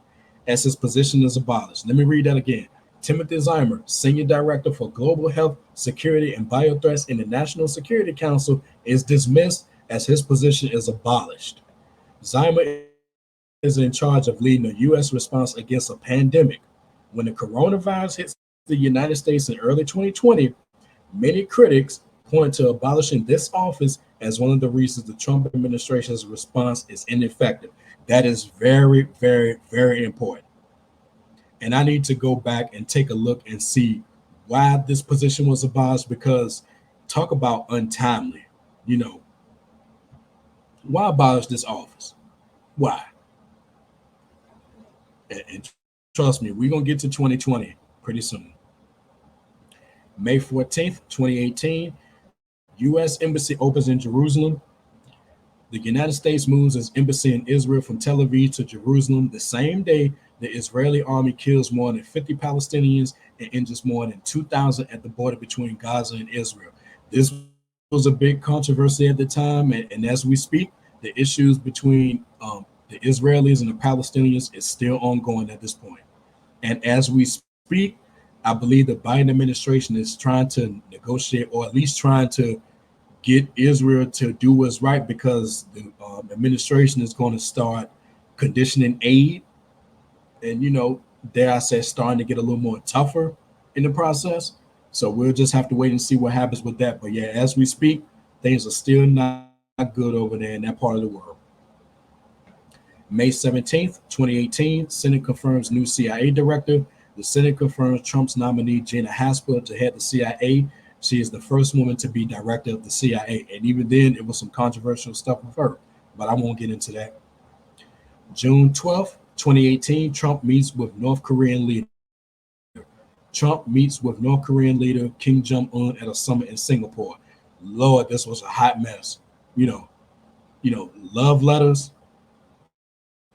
as his position is abolished. Let me read that again. Timothy Zimer, Senior Director for Global Health Security and Biothreats in the National Security Council, is dismissed as his position is abolished. Zimer is in charge of leading the U.S. response against a pandemic. When the coronavirus hit the United States in early 2020, many critics point to abolishing this office as one of the reasons the Trump administration's response is ineffective. That is very, very, very important. And I need to go back and take a look and see why this position was abolished, because talk about untimely, you know, why abolish this office? Why? And trust me, we're going to get to 2020 pretty soon. May 14th, 2018, U.S. Embassy opens in Jerusalem. The United States moves its embassy in Israel from Tel Aviv to Jerusalem the same day the Israeli army kills more than 50 Palestinians and injures more than 2,000 at the border between Gaza and Israel. This was a big controversy at the time, and as we speak, the issues between the Israelis and the Palestinians is still ongoing at this point. And as we speak, I believe the Biden administration is trying to negotiate, or at least trying to get Israel to do what's right, because the administration is going to start conditioning aid, and, you know, dare I say, starting to get a little more tougher in the process. So we'll just have to wait and see what happens with that. But yeah, as we speak, things are still not good over there in that part of the world. May 17th, 2018, Senate confirms new CIA director. The Senate confirms Trump's nominee, Gina Haspel, to head the CIA. She is the first woman to be director of the CIA. And even then, it was some controversial stuff with her, but I won't get into that. June 12th, 2018, Trump meets with North Korean leader. Trump meets with North Korean leader Kim Jong-un at a summit in Singapore. Lord, this was a hot mess. You know, love letters.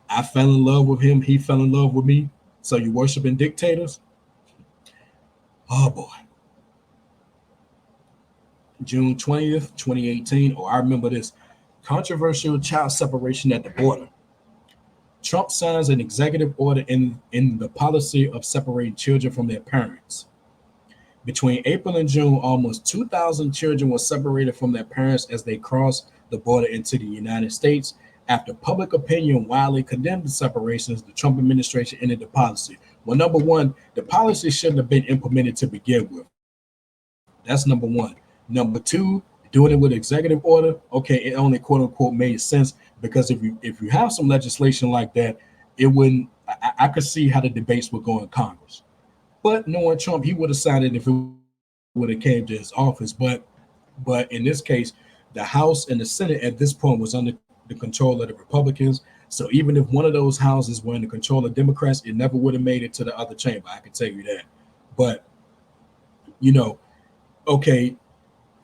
I fell in love with him. He fell in love with me. So you worshiping dictators? Oh boy. June 20th, 2018. Oh, I remember this. Controversial child separation at the border. Trump signs an executive order in the policy of separating children from their parents. Between April and June, almost 2,000 children were separated from their parents as they crossed the border into the United States. After public opinion widely condemned the separations, the Trump administration ended the policy. Well, number one, the policy shouldn't have been implemented to begin with. That's number one. Number two, doing it with executive order, okay, it only quote unquote made sense, because if you have some legislation like that, it wouldn't. I could see how the debates would go in Congress. But knowing Trump, he would have signed it if it would have came to his office. But in this case, the House and the Senate at this point was under the control of the Republicans. So even if one of those houses were in the control of Democrats, it never would have made it to the other chamber. I can tell you that. But, you know, okay,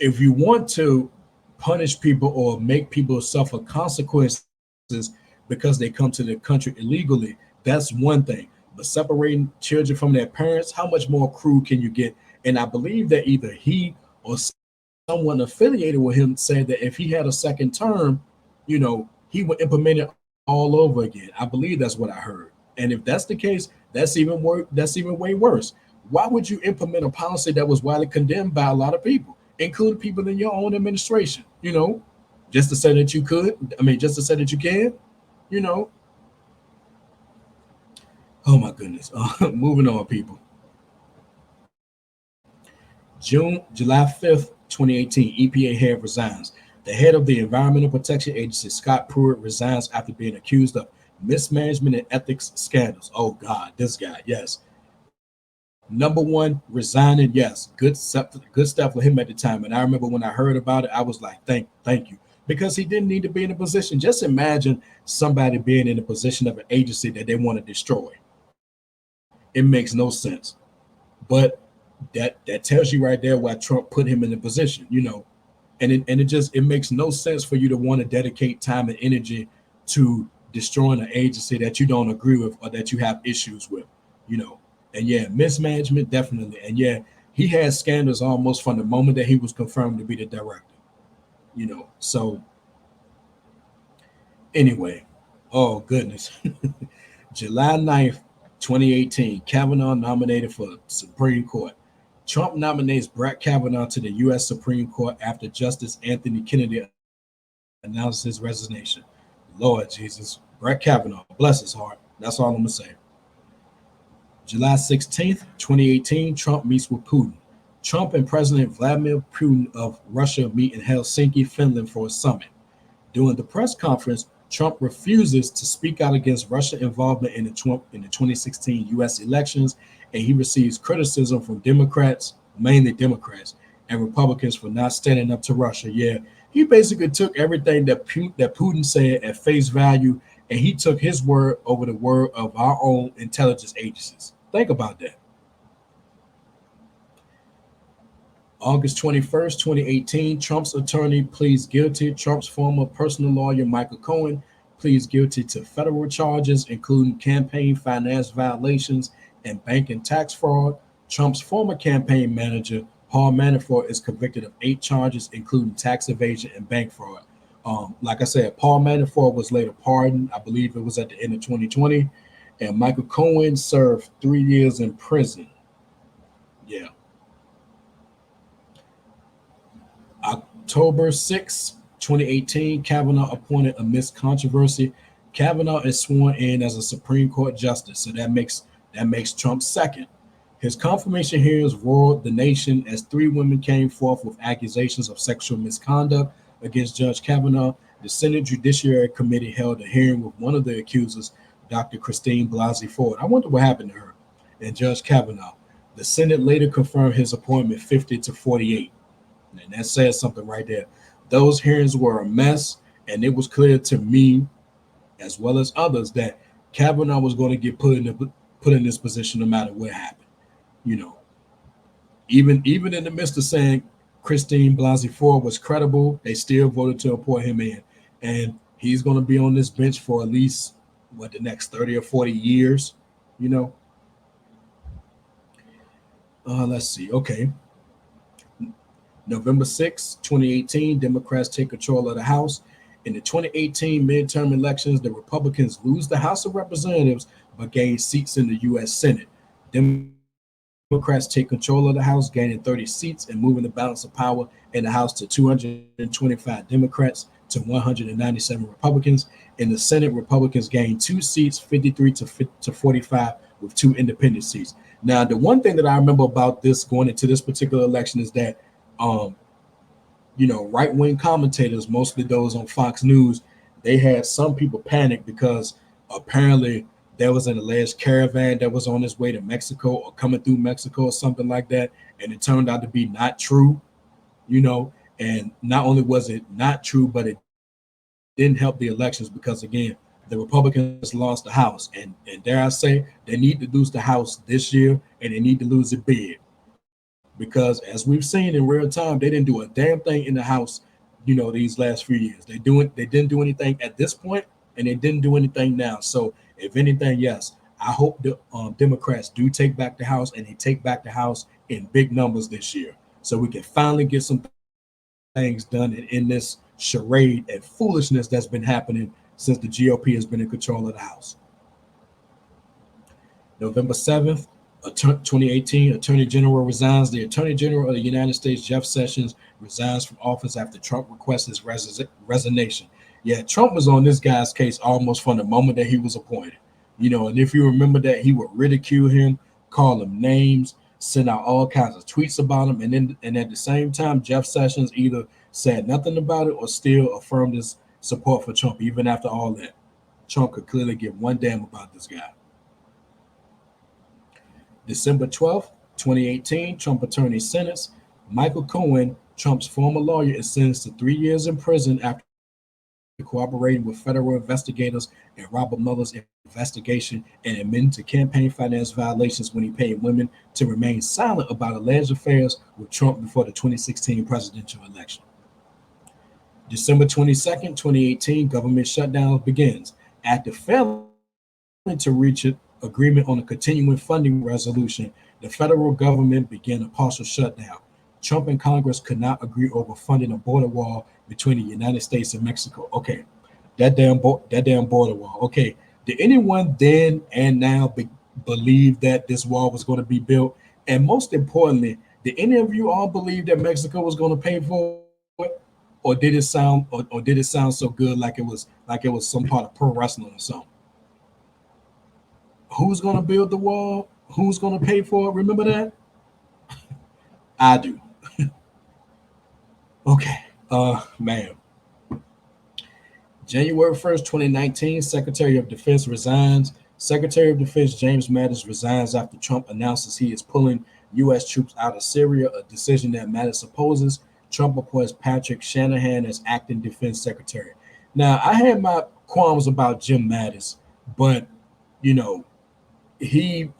if you want to punish people or make people suffer consequences because they come to the country illegally, that's one thing. But separating children from their parents, how much more cruel can you get? And I believe that either he or someone affiliated with him said that if he had a second term, you know, he would implement it all over again. I believe that's what I heard. And if that's the case, that's even worse. That's even way worse. Why would you implement a policy that was widely condemned by a lot of people, including people in your own administration? You know, just to say that you could. I mean, just to say that you can. You know. Oh my goodness. Moving on, people. July 5th, 2018, EPA head resigns. The head of the Environmental Protection Agency, Scott Pruitt, resigns after being accused of mismanagement and ethics scandals. Oh God, this guy, yes. Number one, resigning, yes. Good stuff for him at the time. And I remember when I heard about it, I was like, thank you. Because he didn't need to be in a position. Just imagine somebody being in a position of an agency that they want to destroy. It makes no sense. But that tells you right there why Trump put him in the position, you know. And it makes no sense for you to want to dedicate time and energy to destroying an agency that you don't agree with or that you have issues with, you know. And yeah, mismanagement, definitely. And yeah, he had scandals almost from the moment that he was confirmed to be the director, you know. So Anyway, oh goodness. July 9th, 2018, Kavanaugh nominated for Supreme Court. Trump nominates Brett Kavanaugh to the U.S. Supreme Court after Justice Anthony Kennedy announced his resignation. Lord Jesus, Brett Kavanaugh, bless his heart. That's all I'm going to say. July 16th, 2018, Trump meets with Putin. Trump and President Vladimir Putin of Russia meet in Helsinki, Finland for a summit. During the press conference, Trump refuses to speak out against Russian involvement in the 2016 U.S. elections, and he receives criticism from Democrats, mainly Democrats, and Republicans for not standing up to Russia. Yeah, he basically took everything that Putin said at face value, and he took his word over the word of our own intelligence agencies. Think about that. August 21st, 2018, Trump's attorney pleads guilty. Trump's former personal lawyer, Michael Cohen, pleads guilty to federal charges, including campaign finance violations and bank and tax fraud. Trump's former campaign manager, Paul Manafort, is convicted of 8 charges, including tax evasion and bank fraud. Like I said, Paul Manafort was later pardoned. I believe it was at the end of 2020. And Michael Cohen served 3 years in prison. Yeah. October 6, 2018, Kavanaugh appointed amidst controversy. Kavanaugh is sworn in as a Supreme Court justice, so that makes Trump second. His confirmation hearings roared the nation as 3 women came forth with accusations of sexual misconduct against Judge Kavanaugh. The Senate Judiciary Committee held a hearing with one of the accusers, Dr. Christine Blasey Ford. I wonder what happened to her. And Judge Kavanaugh. The Senate later confirmed his appointment 50-48. And that says something right there. Those hearings were a mess, and it was clear to me, as well as others, that Kavanaugh was going to get put in this position no matter what happened. You know, even in the midst of saying Christine Blasey Ford was credible, they still voted to appoint him in, and he's going to be on this bench for at least the next 30 or 40 years. You know, let's see. Okay. November 6, 2018, Democrats take control of the House. In the 2018 midterm elections, the Republicans lose the House of Representatives but gain seats in the U.S. Senate. Democrats take control of the House, gaining 30 seats and moving the balance of power in the House to 225 Democrats to 197 Republicans. In the Senate, Republicans gain 2 seats, 53 to 45, with 2 independent seats. Now, the one thing that I remember about this going into this particular election is that right-wing commentators, mostly those on Fox News, they had some people panic because apparently there was an alleged caravan that was on its way to Mexico or coming through Mexico or something like that, and it turned out to be not true, and not only was it not true, but it didn't help the elections because, again, the Republicans lost the House, and dare I say, they need to lose the House this year, and they need to lose it big. Because as we've seen in real time, they didn't do a damn thing in the House, these last few years. They didn't do anything at this point, and they didn't do anything now. So if anything, yes, I hope the Democrats do take back the House, and they take back the House in big numbers this year, so we can finally get some things done in this charade and foolishness that's been happening since the GOP has been in control of the House. November 7th, 2018, Attorney General resigns. The Attorney General of the United States, Jeff Sessions, resigns from office after Trump requests his resignation. Yeah, Trump was on this guy's case almost from the moment that he was appointed. And if you remember that, he would ridicule him, call him names, send out all kinds of tweets about him, and at the same time, Jeff Sessions either said nothing about it or still affirmed his support for Trump, even after all that. Trump could clearly give one damn about this guy. December 12th, 2018, Trump attorney sentenced Michael Cohen, Trump's former lawyer, is sentenced to 3 years in prison after cooperating with federal investigators in Robert Mueller's investigation and admitting to campaign finance violations when he paid women to remain silent about alleged affairs with Trump before the 2016 presidential election. December 22nd, 2018, government shutdown begins. After failing to reach an agreement on a continuing funding resolution, the federal government began a partial shutdown. Trump and Congress could not agree over funding a border wall between the United States and Mexico. Okay, that damn border wall. Okay, did anyone then and now believe that this wall was going to be built? And most importantly, did any of you all believe that Mexico was going to pay for it, or did it sound or did it sound so good like it was some part of pro wrestling or something? Who's going to build the wall? Who's going to pay for it? Remember that? I do. Okay. Man. January 1st, 2019, Secretary of Defense resigns. Secretary of Defense James Mattis resigns after Trump announces he is pulling U.S. troops out of Syria, a decision that Mattis opposes. Trump appoints Patrick Shanahan as acting defense secretary. Now, I had my qualms about Jim Mattis, but, you know, he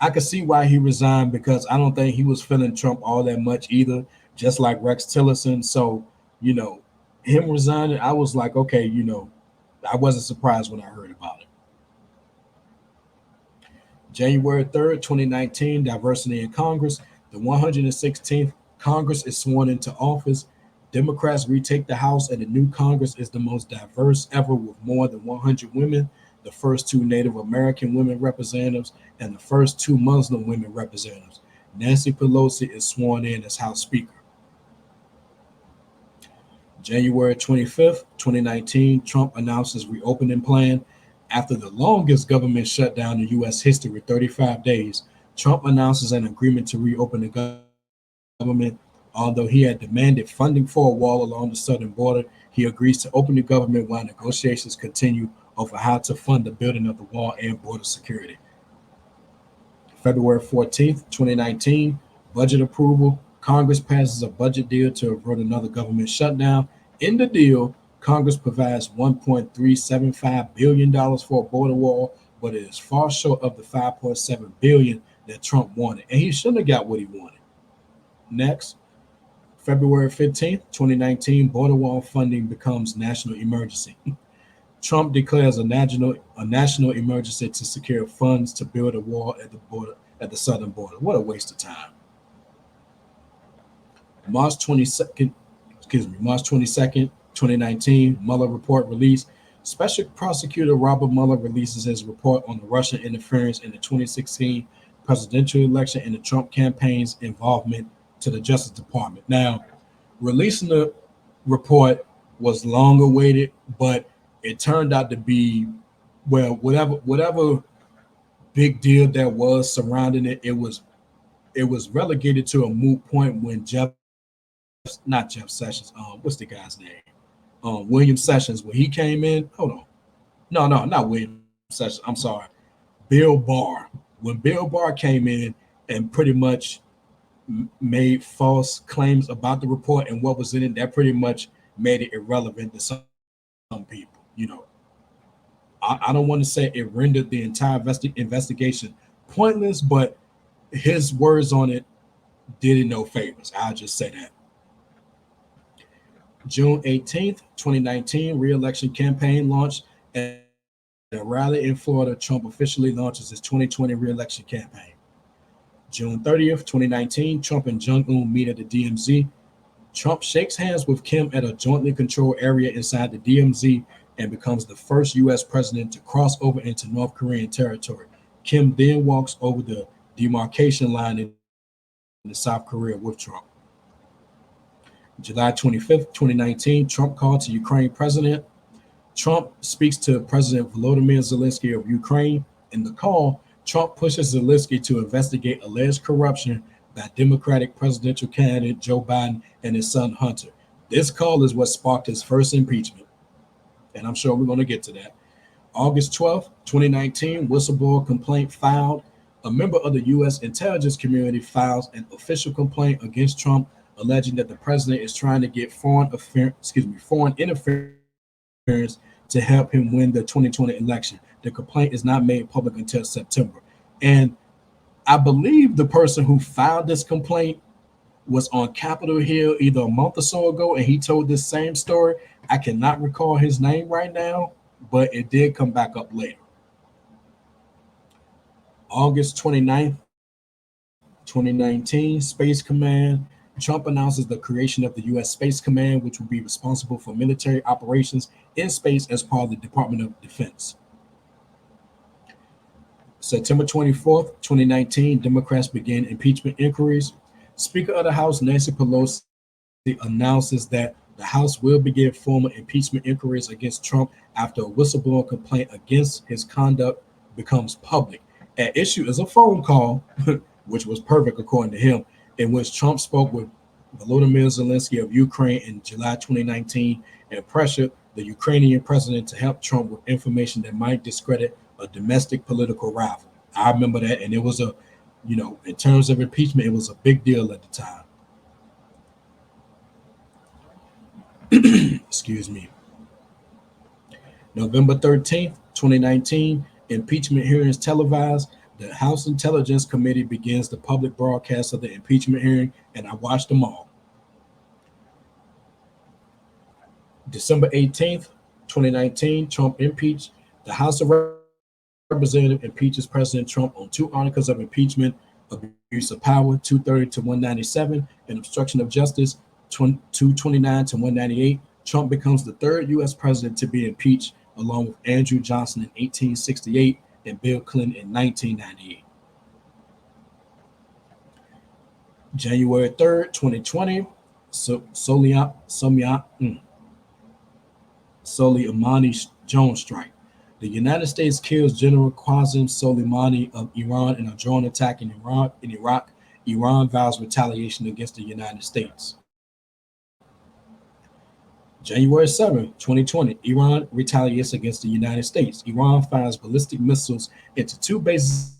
I could see why he resigned because I don't think he was feeling Trump all that much either, just like Rex Tillerson. So, you know, him resigning, I was like, okay, I wasn't surprised when I heard about it. January 3rd, 2019, diversity in Congress. The 116th Congress is sworn into office. Democrats retake the House, and the new Congress is the most diverse ever with more than 100 women, the first two Native American women representatives, and the first two Muslim women representatives. Nancy Pelosi is sworn in as House Speaker. January 25th, 2019, Trump announces reopening plan. After the longest government shutdown in U.S. history, 35 days, Trump announces an agreement to reopen the government. Although he had demanded funding for a wall along the southern border, he agrees to open the government while negotiations continue over how to fund the building of the wall and border security. February 14th, 2019, budget approval. Congress passes a budget deal to avert another government shutdown. In the deal, Congress provides $1.375 billion for a border wall, but it is far short of the $5.7 billion that Trump wanted. And he shouldn't have got what he wanted. Next, February 15th, 2019, border wall funding becomes national emergency. Trump declares a national emergency to secure funds to build a wall at the southern border. What a waste of time. March 22nd, 2019, Mueller report released. Special prosecutor Robert Mueller releases his report on the Russian interference in the 2016 presidential election and the Trump campaign's involvement to the Justice Department. Now, releasing the report was long awaited, but it turned out to be, well, whatever big deal there was surrounding it, it was relegated to a moot point when not Jeff Sessions, what's the guy's name? William Sessions, when he came in. Hold on. No, not William Sessions. I'm sorry. Bill Barr. When Bill Barr came in and pretty much made false claims about the report and what was in it, that pretty much made it irrelevant to some people. I don't want to say it rendered the entire investigation pointless, but his words on it did it no favors. I'll just say that. June 18th, 2019, re-election campaign launched at a rally in Florida. Trump officially launches his 2020 re-election campaign. June 30th, 2019, Trump and Jong-un meet at the DMZ. Trump shakes hands with Kim at a jointly controlled area inside the DMZ and becomes the first U.S. president to cross over into North Korean territory. Kim then walks over the demarcation line in South Korea with Trump. July 25th, 2019, Trump called to Ukraine president. Trump speaks to President Volodymyr Zelensky of Ukraine. In the call, Trump pushes Zelensky to investigate alleged corruption by Democratic presidential candidate Joe Biden and his son Hunter. This call is what sparked his first impeachment, and I'm sure we're going to get to that. August 12th, 2019, whistleblower complaint filed. A member of the U.S. intelligence community files an official complaint against Trump, alleging that the president is trying to get foreign interference to help him win the 2020 election. The complaint is not made public until September. And I believe the person who filed this complaint was on Capitol Hill either a month or so ago, and he told this same story. I cannot recall his name right now, but it did come back up later. August 29th, 2019, Space Command Trump announces the creation of the U.S. Space Command, which will be responsible for military operations in space as part of the Department of Defense. September 24th, 2019, Democrats begin impeachment inquiries. Speaker of the House Nancy Pelosi announces that the House will begin formal impeachment inquiries against Trump after a whistleblower complaint against his conduct becomes public. At issue is a phone call, which was perfect according to him, in which Trump spoke with Volodymyr Zelensky of Ukraine in July 2019 and pressured the Ukrainian president to help Trump with information that might discredit a domestic political rival. I remember that, and it was a, in terms of impeachment, it was a big deal at the time. Excuse me. November 13th, 2019, impeachment hearings televised. The House Intelligence Committee begins the public broadcast of the impeachment hearing, and I watched them all. December 18th, 2019, Trump impeached. The House of Representatives impeaches President Trump on 2 articles of impeachment: abuse of power, 230 to 197, and obstruction of justice, 229 to 198. Trump becomes the 3rd U.S. president to be impeached, along with Andrew Johnson in 1868 and Bill Clinton in 1998. January 3rd, 2020, Soleimani drone strike. The United States kills General Qasem Soleimani of Iran in a drone attack in Iraq. Iran vows retaliation against the United States. January 7, 2020, Iran retaliates against the United States. Iran fires ballistic missiles into 2 bases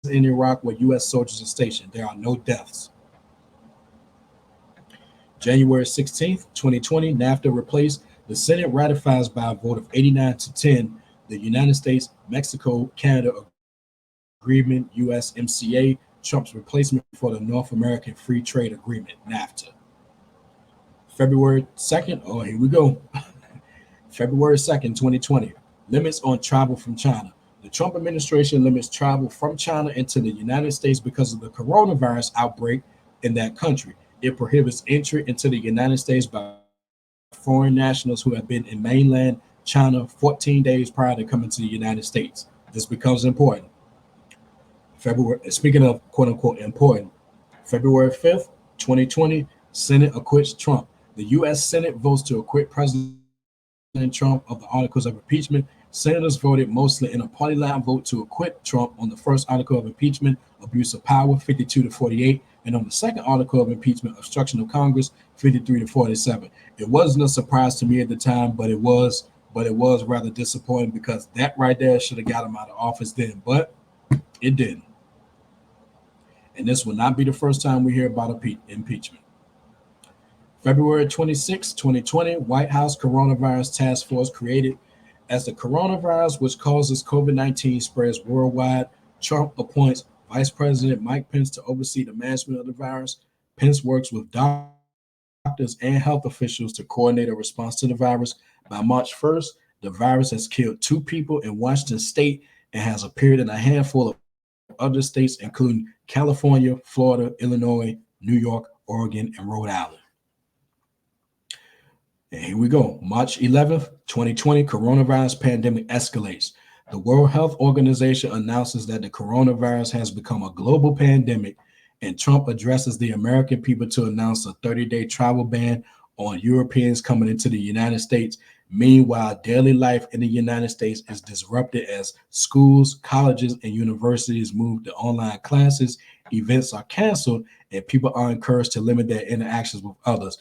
in Iraq where U.S. soldiers are stationed. There are no deaths. January 16, 2020, NAFTA replaced. The Senate ratifies by a vote of 89 to 10 the United States, Mexico, Canada Agreement, USMCA, Trump's replacement for the North American Free Trade Agreement, NAFTA. February 2nd, oh, here we go. February 2nd, 2020, limits on travel from China. The Trump administration limits travel from China into the United States because of the coronavirus outbreak in that country. It prohibits entry into the United States by foreign nationals who have been in mainland China 14 days prior to coming to the United States. This becomes important. Speaking of quote unquote important, February 5th, 2020, Senate acquits Trump. The U.S. Senate votes to acquit President Trump of the articles of impeachment. Senators voted mostly in a party line vote to acquit Trump on the first article of impeachment, abuse of power, 52 to 48, and on the second article of impeachment, obstruction of Congress, 53 to 47. It wasn't a surprise to me at the time, but it was rather disappointing because that right there should have got him out of office then, but it didn't. And this will not be the first time we hear about impeachment. February 26, 2020, White House Coronavirus Task Force created. As the coronavirus, which causes COVID-19, spreads worldwide, Trump appoints Vice President Mike Pence to oversee the management of the virus. Pence works with doctors and health officials to coordinate a response to the virus. By March 1st, the virus has killed 2 people in Washington state and has appeared in a handful of other states, including California, Florida, Illinois, New York, Oregon, and Rhode Island. And here we go. March 11th, 2020, coronavirus pandemic escalates. The World Health Organization announces that the coronavirus has become a global pandemic, and Trump addresses the American people to announce a 30-day travel ban on Europeans coming into the United States. Meanwhile, daily life in the United States is disrupted as schools, colleges, and universities move to online classes, events are canceled, and people are encouraged to limit their interactions with others.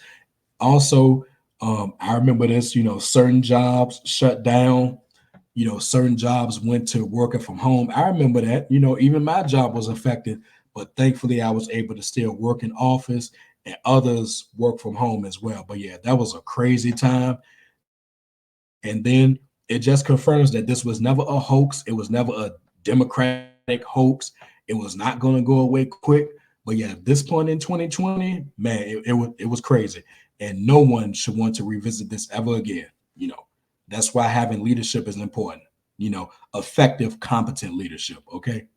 Also, I remember this, certain jobs shut down, certain jobs went to working from home. I remember that, even my job was affected, but thankfully I was able to still work in office and others work from home as well. But yeah, that was a crazy time. And then it just confirms that this was never a hoax. It was never a Democratic hoax. It was not going to go away quick. But yeah, at this point in 2020, man, it was crazy. And no one should want to revisit this ever again. That's why having leadership is important. Effective, competent leadership. Okay.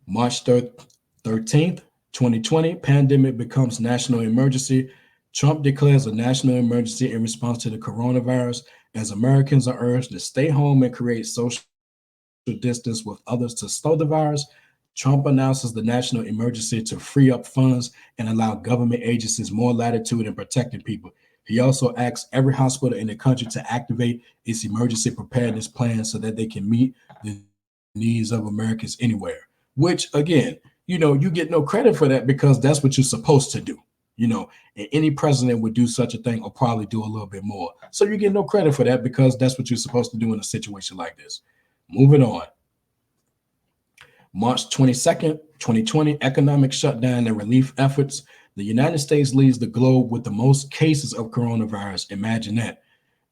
March 13th, 2020, pandemic becomes national emergency. Trump declares a national emergency in response to the coronavirus as Americans are urged to stay home and create social distance with others to slow the virus. Trump announces the national emergency to free up funds and allow government agencies more latitude in protecting people. He also asks every hospital in the country to activate its emergency preparedness plan so that they can meet the needs of Americans anywhere. Which, again, you get no credit for that because that's what you're supposed to do. And any president would do such a thing or probably do a little bit more. So you get no credit for that because that's what you're supposed to do in a situation like this. Moving on. March 22nd, 2020, economic shutdown and relief efforts. The United States leads the globe with the most cases of coronavirus. Imagine that.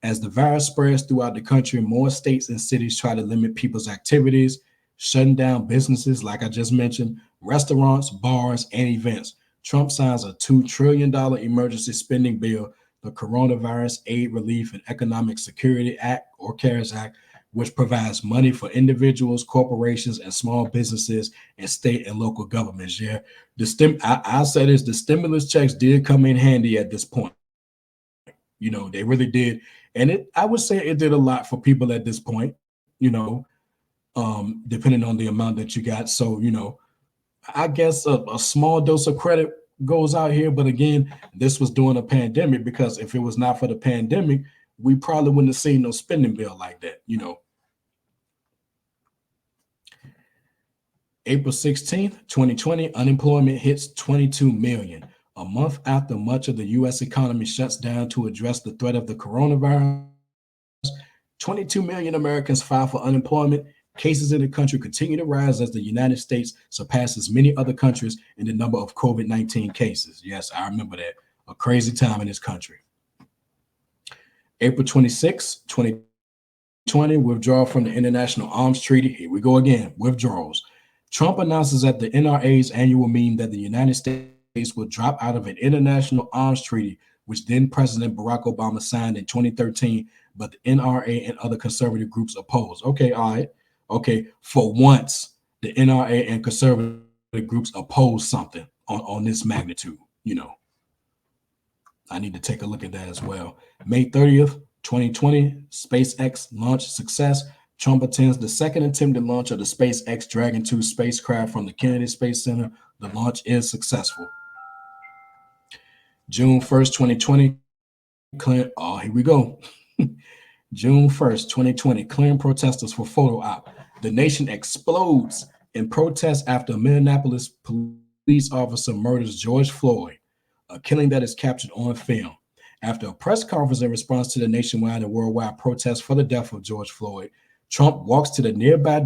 As the virus spreads throughout the country, more states and cities try to limit people's activities, shutting down businesses, like I just mentioned, restaurants, bars, and events. Trump signs a $2 trillion emergency spending bill, the Coronavirus Aid, Relief, and Economic Security Act, or CARES Act, which provides money for individuals, corporations, and small businesses and state and local governments. Yeah, I'll say this: the stimulus checks did come in handy at this point. They really did, and I would say it did a lot for people at this point. Depending on the amount that you got. So I guess a small dose of credit goes out here, but again, this was during a pandemic because if it was not for the pandemic, we probably wouldn't have seen no spending bill like that. April 16th, 2020, unemployment hits 22 million. A month after much of the U.S. economy shuts down to address the threat of the coronavirus, 22 million Americans file for unemployment. Cases in the country continue to rise as the United States surpasses many other countries in the number of COVID-19 cases. Yes, I remember that. A crazy time in this country. April 26, 2020, withdrawal from the International Arms Treaty. Here we go again, withdrawals. Trump announces at the NRA's annual meeting that the United States will drop out of an international arms treaty, which then President Barack Obama signed in 2013, but the NRA and other conservative groups oppose. Okay, all right. Okay, for once, the NRA and conservative groups oppose something on this magnitude. I need to take a look at that as well. May 30th, 2020, SpaceX launch success. Trump attends the second attempted launch of the SpaceX Dragon 2 spacecraft from the Kennedy Space Center. The launch is successful. June 1st, 2020, here we go. June 1st, 2020, clearing protesters for photo op. The nation explodes in protest after a Minneapolis police officer murders George Floyd, a killing that is captured on film. After a press conference in response to the nationwide and worldwide protest for the death of George Floyd, Trump walks to the nearby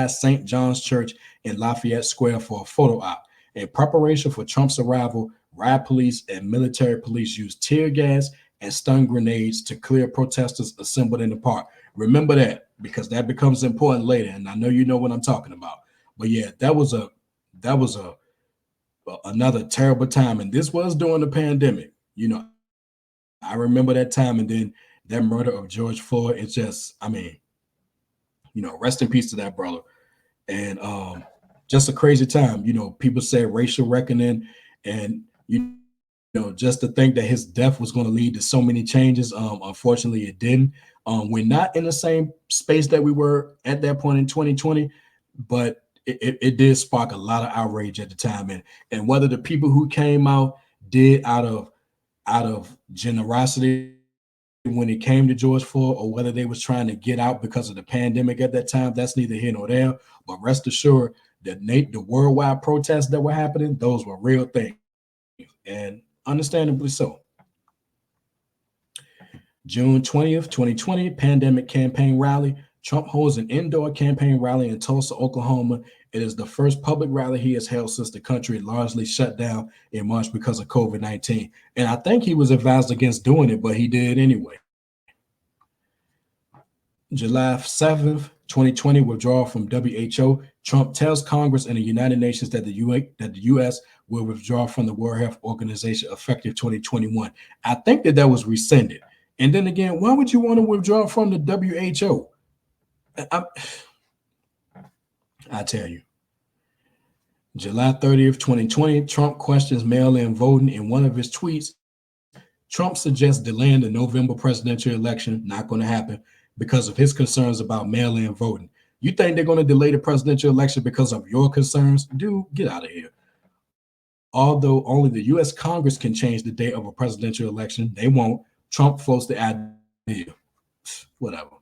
St. John's Church in Lafayette Square for a photo op. In preparation for Trump's arrival, riot police and military police used tear gas and stun grenades to clear protesters assembled in the park. Remember that because that becomes important later, and I know you know what I'm talking about. But yeah, that was another terrible time, and this was during the pandemic. I remember that time, and then that murder of George Floyd. It's just, rest in peace to that brother, and just a crazy time. People say racial reckoning, and just to think that his death was going to lead to so many changes. Unfortunately, it didn't. We're not in the same space that we were at that point in 2020, but it did spark a lot of outrage at the time. And whether the people who came out did out of generosity when it came to George Floyd, or whether they was trying to get out because of the pandemic at that time, that's neither here nor there. But rest assured that the worldwide protests that were happening, those were real things, and understandably so. June 20th, 2020, pandemic campaign rally. Trump holds an indoor campaign rally in Tulsa, Oklahoma. It is the first public rally he has held since the country largely shut down in March because of COVID-19. And I think he was advised against doing it, but he did anyway. July 7th, 2020, withdrawal from WHO. Trump tells Congress and the United Nations that the U.S. will withdraw from the World Health Organization effective 2021. I think that was rescinded. And then again, why would you want to withdraw from the WHO? I tell you, July 30th, 2020, Trump questions mail-in voting. In one of his tweets, Trump suggests delaying the November presidential election. Not going to happen because of his concerns about mail-in voting. You think they're going to delay the presidential election because of your concerns? Dude, get out of here. Although only the U.S. Congress can change the date of a presidential election, they won't. Trump floats the idea. Whatever.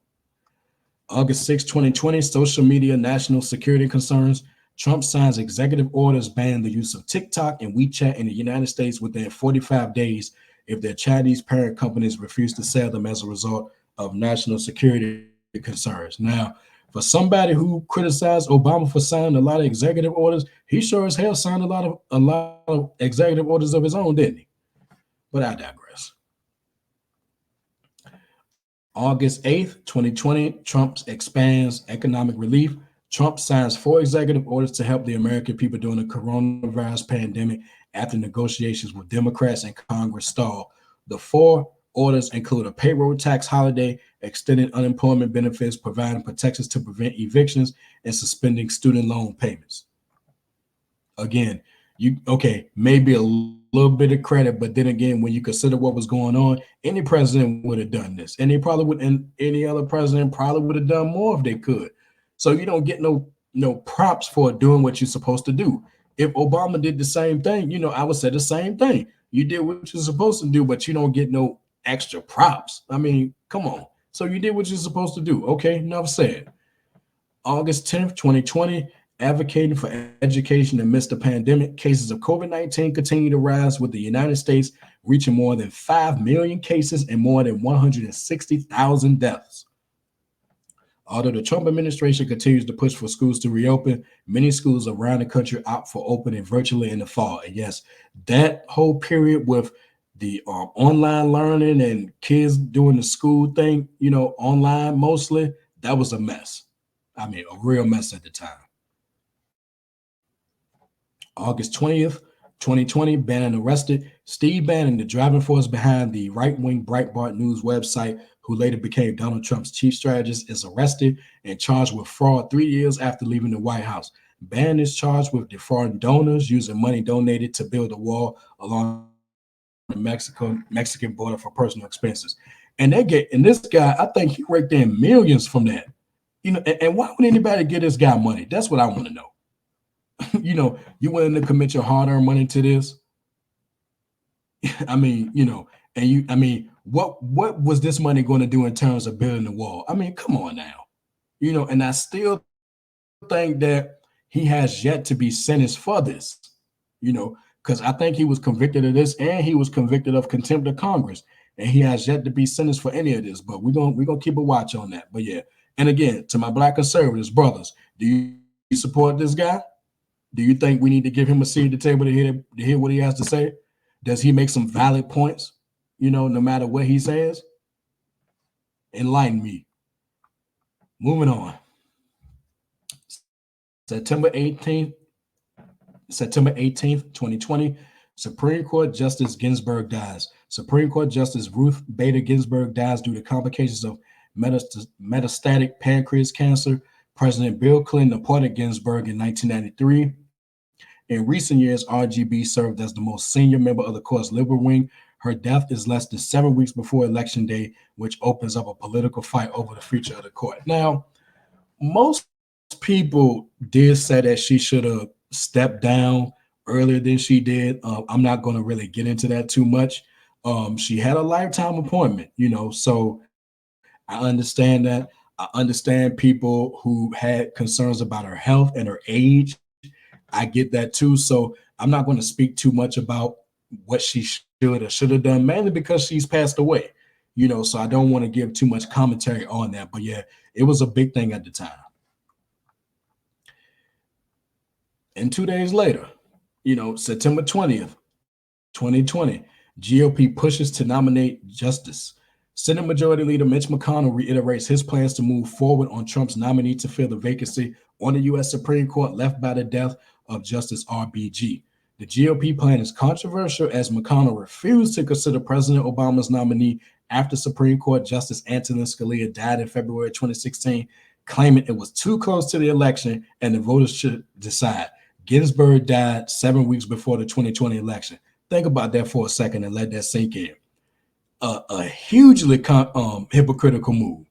August 6, 2020, social media national security concerns. Trump signs executive orders banning the use of TikTok and WeChat in the United States within 45 days if their Chinese parent companies refuse to sell them as a result of national security concerns. Now, for somebody who criticized Obama for signing a lot of executive orders, he sure as hell signed a lot of executive orders of his own, didn't he? But I digress. August 8th, 2020, Trump expands economic relief. Trump signs 4 executive orders to help the American people during the coronavirus pandemic after negotiations with Democrats and Congress stalled. The 4 orders include a payroll tax holiday, extending unemployment benefits, providing protections to prevent evictions, and suspending student loan payments. Again, maybe a little bit of credit, but then again, when you consider what was going on, any president would have done this, and any other president probably would have done more if they could. So you don't get no props for doing what you're supposed to do. If Obama did the same thing, I would say the same thing. You did what you're supposed to do, but you don't get no extra props. I mean, come on. So you did what you're supposed to do. Okay, enough said. August 10th, 2020, advocating for education amidst the pandemic, cases of COVID-19 continue to rise, with the United States reaching more than 5 million cases and more than 160,000 deaths. Although the Trump administration continues to push for schools to reopen, many schools around the country opt for opening virtually in the fall. And yes, that whole period with the online learning and kids doing the school thing, online mostly, that was a mess. I mean, a real mess at the time. August 20th, 2020, Bannon arrested. Steve Bannon, the driving force behind the right-wing Breitbart News website, who later became Donald Trump's chief strategist, is arrested and charged with fraud 3 years after leaving the White House. Bannon is charged with defrauding donors, using money donated to build a wall along the Mexican border for personal expenses. And this guy, I think he raked in millions from that. And why would anybody give this guy money? That's what I want to know. You willing to commit your hard-earned money to this? I mean, what was this money going to do in terms of building the wall? I mean, come on now. And I still think that he has yet to be sentenced for this, because I think he was convicted of this and he was convicted of contempt of Congress, and he has yet to be sentenced for any of this. But we're gonna keep a watch on that. But yeah, and again, to my black conservatives brothers, do you support this guy? Do you think we need to give him a seat at the table to hear what he has to say? Does he make some valid points, no matter what he says? Enlighten me. Moving on. September 18th, 2020, Supreme Court Justice Ginsburg dies. Supreme Court Justice Ruth Bader Ginsburg dies due to complications of metastatic pancreas cancer. President Bill Clinton appointed Ginsburg in 1993. In recent years, RGB served as the most senior member of the court's liberal wing. Her death is less than 7 weeks before Election Day, which opens up a political fight over the future of the court. Now, most people did say that she should have stepped down earlier than she did. I'm not going to really get into that too much. She had a lifetime appointment, so I understand that. I understand people who had concerns about her health and her age. I get that too. So I'm not going to speak too much about what she should or should have done, mainly because she's passed away, so I don't want to give too much commentary on that. But yeah, it was a big thing at the time. And 2 days later, September 20th, 2020, GOP pushes to nominate Justice. Senate Majority Leader Mitch McConnell reiterates his plans to move forward on Trump's nominee to fill the vacancy on the U.S. Supreme Court left by the death of Justice RBG. The GOP plan is controversial as McConnell refused to consider President Obama's nominee after Supreme Court Justice Antonin Scalia died in February 2016, claiming it was too close to the election and the voters should decide. Ginsburg died 7 weeks before the 2020 election. Think about that for a second and let that sink in. A hugely hypocritical move.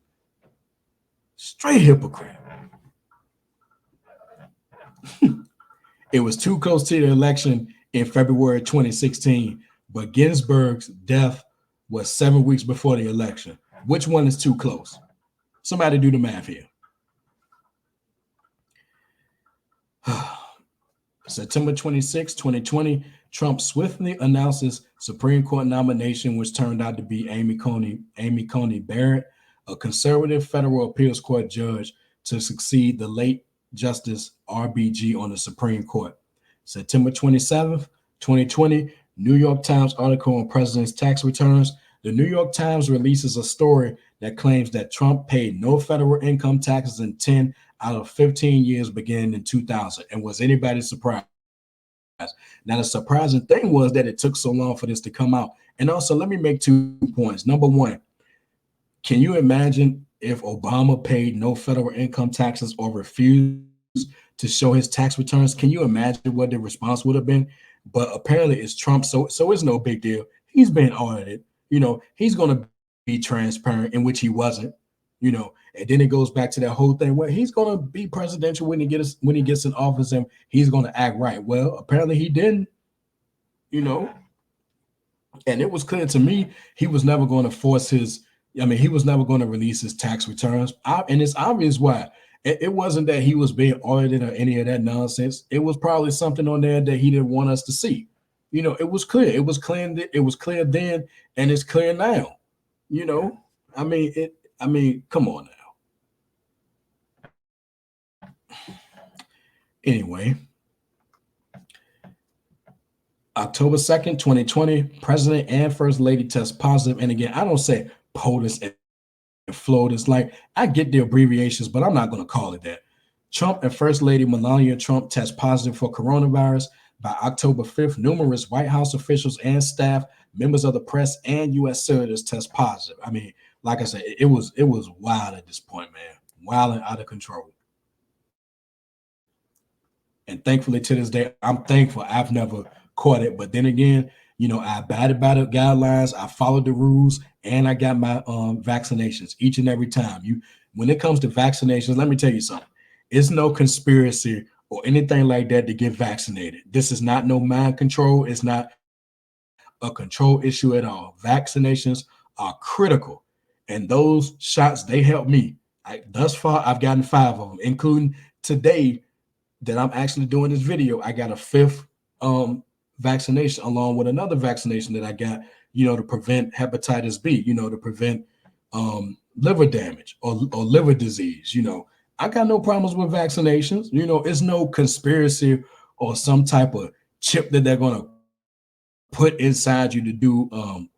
Straight hypocrite. It was too close to the election in February 2016, but Ginsburg's death was 7 weeks before the election. Which one is too close? Somebody do the math here. September 26, 2020, Trump swiftly announces Supreme Court nomination, which turned out to be Amy Coney Barrett, a conservative federal appeals court judge, to succeed the late Justice RBG on the Supreme Court. September 27th, 2020, New York Times article on president's tax returns. The New York Times releases a story that claims that Trump paid no federal income taxes in 10 out of 15 years beginning in 2000. And was anybody surprised? Now, the surprising thing was that it took so long for this to come out. And also, let me make 2 points. Number one, can you imagine if Obama paid no federal income taxes or refused to show his tax returns? Can you imagine what the response would have been? But apparently it's Trump, so it's no big deal. He's been audited. He's going to be transparent, in which he wasn't. And then it goes back to that whole thing where he's going to be presidential when he gets in office, and he's going to act right. Well, apparently he didn't. And it was clear to me he was never going to force he was never going to release his tax returns. And it's obvious why. It wasn't that he was being audited or any of that nonsense. It was probably something on there that he didn't want us to see. It was clear. It was clear then, and it's clear now. Come on now. Anyway, October 2nd, 2020, President and First Lady test positive. And again, I don't say POTUS and FLOTUS. Like, I get the abbreviations, but I'm not going to call it that. Trump and First Lady Melania Trump test positive for coronavirus. By October 5th, numerous White House officials and staff, members of the press, and U.S. senators test positive. Like I said, it was wild at this point, man. Wild and out of control. And thankfully, to this day, I'm thankful I've never caught it. But then again, I abided by the guidelines, I followed the rules, and I got my vaccinations each and every time. When it comes to vaccinations, let me tell you something. It's no conspiracy or anything like that to get vaccinated. This is not no mind control. It's not a control issue at all. Vaccinations are critical. And those shots, they help me. Thus far, I've gotten 5 of them, including today that I'm actually doing this video. I got a 5th vaccination along with another vaccination that I got, to prevent hepatitis B, to prevent liver damage or liver disease. I got no problems with vaccinations. It's no conspiracy or some type of chip that they're going to put inside you to do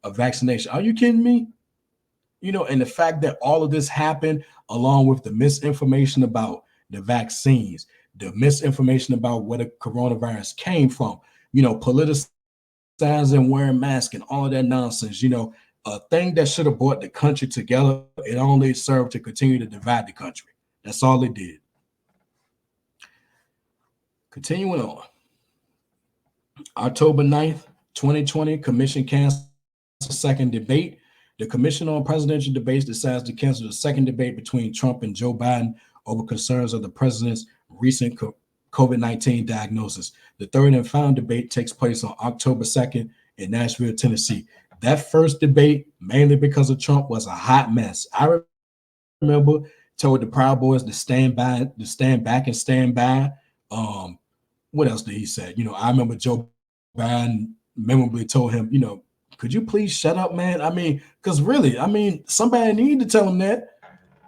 a vaccination. Are you kidding me? And the fact that all of this happened along with the misinformation about the vaccines, the misinformation about where the coronavirus came from, politicizing and wearing masks and all of that nonsense, a thing that should have brought the country together, it only served to continue to divide the country. That's all it did. Continuing on. October 9th, 2020, commission cancels second debate. The Commission on Presidential Debates decides to cancel the second debate between Trump and Joe Biden over concerns of the president's recent COVID-19 diagnosis. The third and final debate takes place on October 2nd in Nashville, Tennessee. That first debate, mainly because of Trump, was a hot mess. I remember told the Proud Boys to stand back and stand by. What else did he say? I remember Joe Biden memorably told him, could you please shut up, man? Because really, somebody needed to tell him that.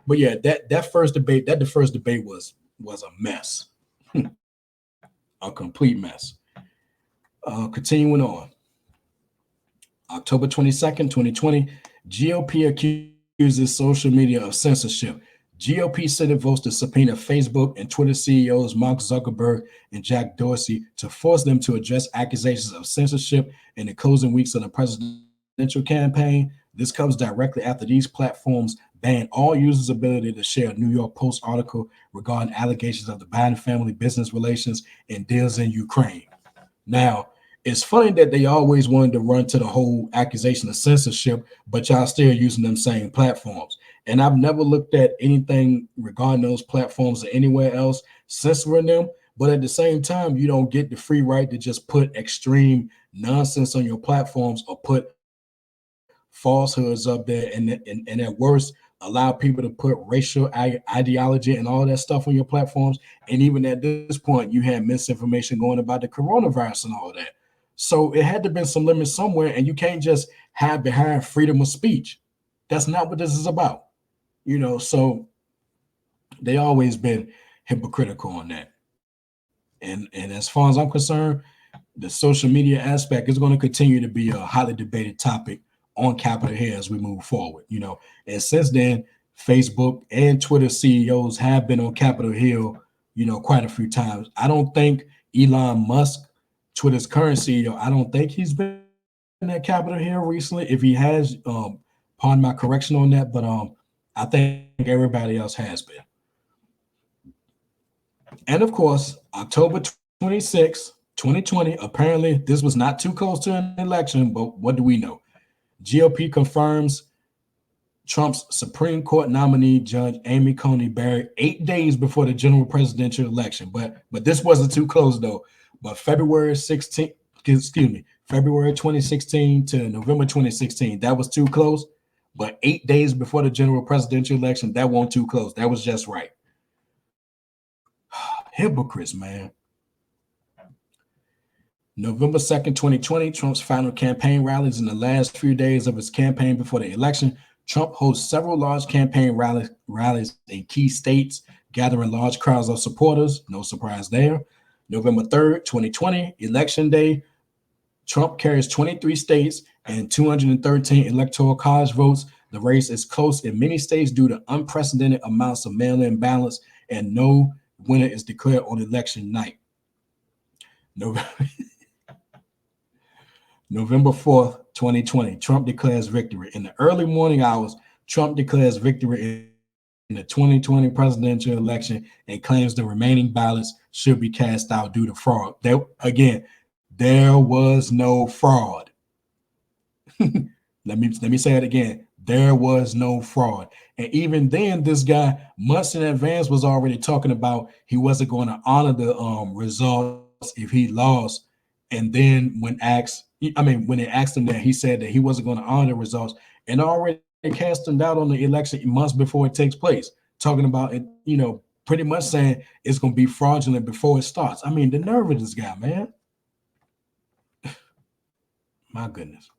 But yeah, the first debate was a mess. A complete mess. Continuing on. October 22nd, 2020, GOP accuses social media of censorship. GOP Senate votes to subpoena Facebook and Twitter CEOs Mark Zuckerberg and Jack Dorsey to force them to address accusations of censorship in the closing weeks of the presidential campaign. This comes directly after these platforms banned all users' ability to share a New York Post article regarding allegations of the Biden family business relations and deals in Ukraine. Now, it's funny that they always wanted to run to the whole accusation of censorship, but y'all still using them same platforms. And I've never looked at anything regarding those platforms or anywhere else censoring them. But at the same time, you don't get the free right to just put extreme nonsense on your platforms or put falsehoods up there, and at worst, allow people to put racial ideology and all that stuff on your platforms. And even at this point, you had misinformation going about the coronavirus and all that. So it had to be some limits somewhere, and you can't just hide behind freedom of speech. That's not what this is about, So they always been hypocritical on that. And as far as I'm concerned, the social media aspect is going to continue to be a highly debated topic on Capitol Hill as we move forward, And since then, Facebook and Twitter CEOs have been on Capitol Hill, quite a few times. I don't think Elon Musk, Twitter's current CEO, I don't think he's been at Capitol Hill recently. If he has, pardon my correction on that, but I think everybody else has been. And of course, October 26, 2020, apparently this was not too close to an election, but what do we know? GOP confirms Trump's Supreme Court nominee, Judge Amy Coney Barrett, 8 days before the general presidential election. But this wasn't too close, though. But February 2016 to November 2016, that was too close. But 8 days before the general presidential election, that wasn't too close. That was just right. Hypocrites, man. November 2nd, 2020, Trump's final campaign rallies. In the last few days of his campaign before the election, Trump hosts several large campaign rallies in key states, gathering large crowds of supporters. No surprise there. November 3rd, 2020, Election Day, Trump carries 23 states and 213 electoral college votes. The race is close in many states due to unprecedented amounts of mail-in ballots, and no winner is declared on election night. November 4th, 2020, Trump declares victory. In the early morning hours, Trump declares victory in the 2020 presidential election and claims the remaining ballots should be cast out due to fraud. There was no fraud. Let me say it again. There was no fraud. And even then, this guy, months in advance, was already talking about he wasn't going to honor the results if he lost. And then when they asked him that, he said that he wasn't going to honor the results and already cast him out on the election months before it takes place, talking about it, pretty much saying it's going to be fraudulent before it starts. The nerve of this guy, man. My goodness.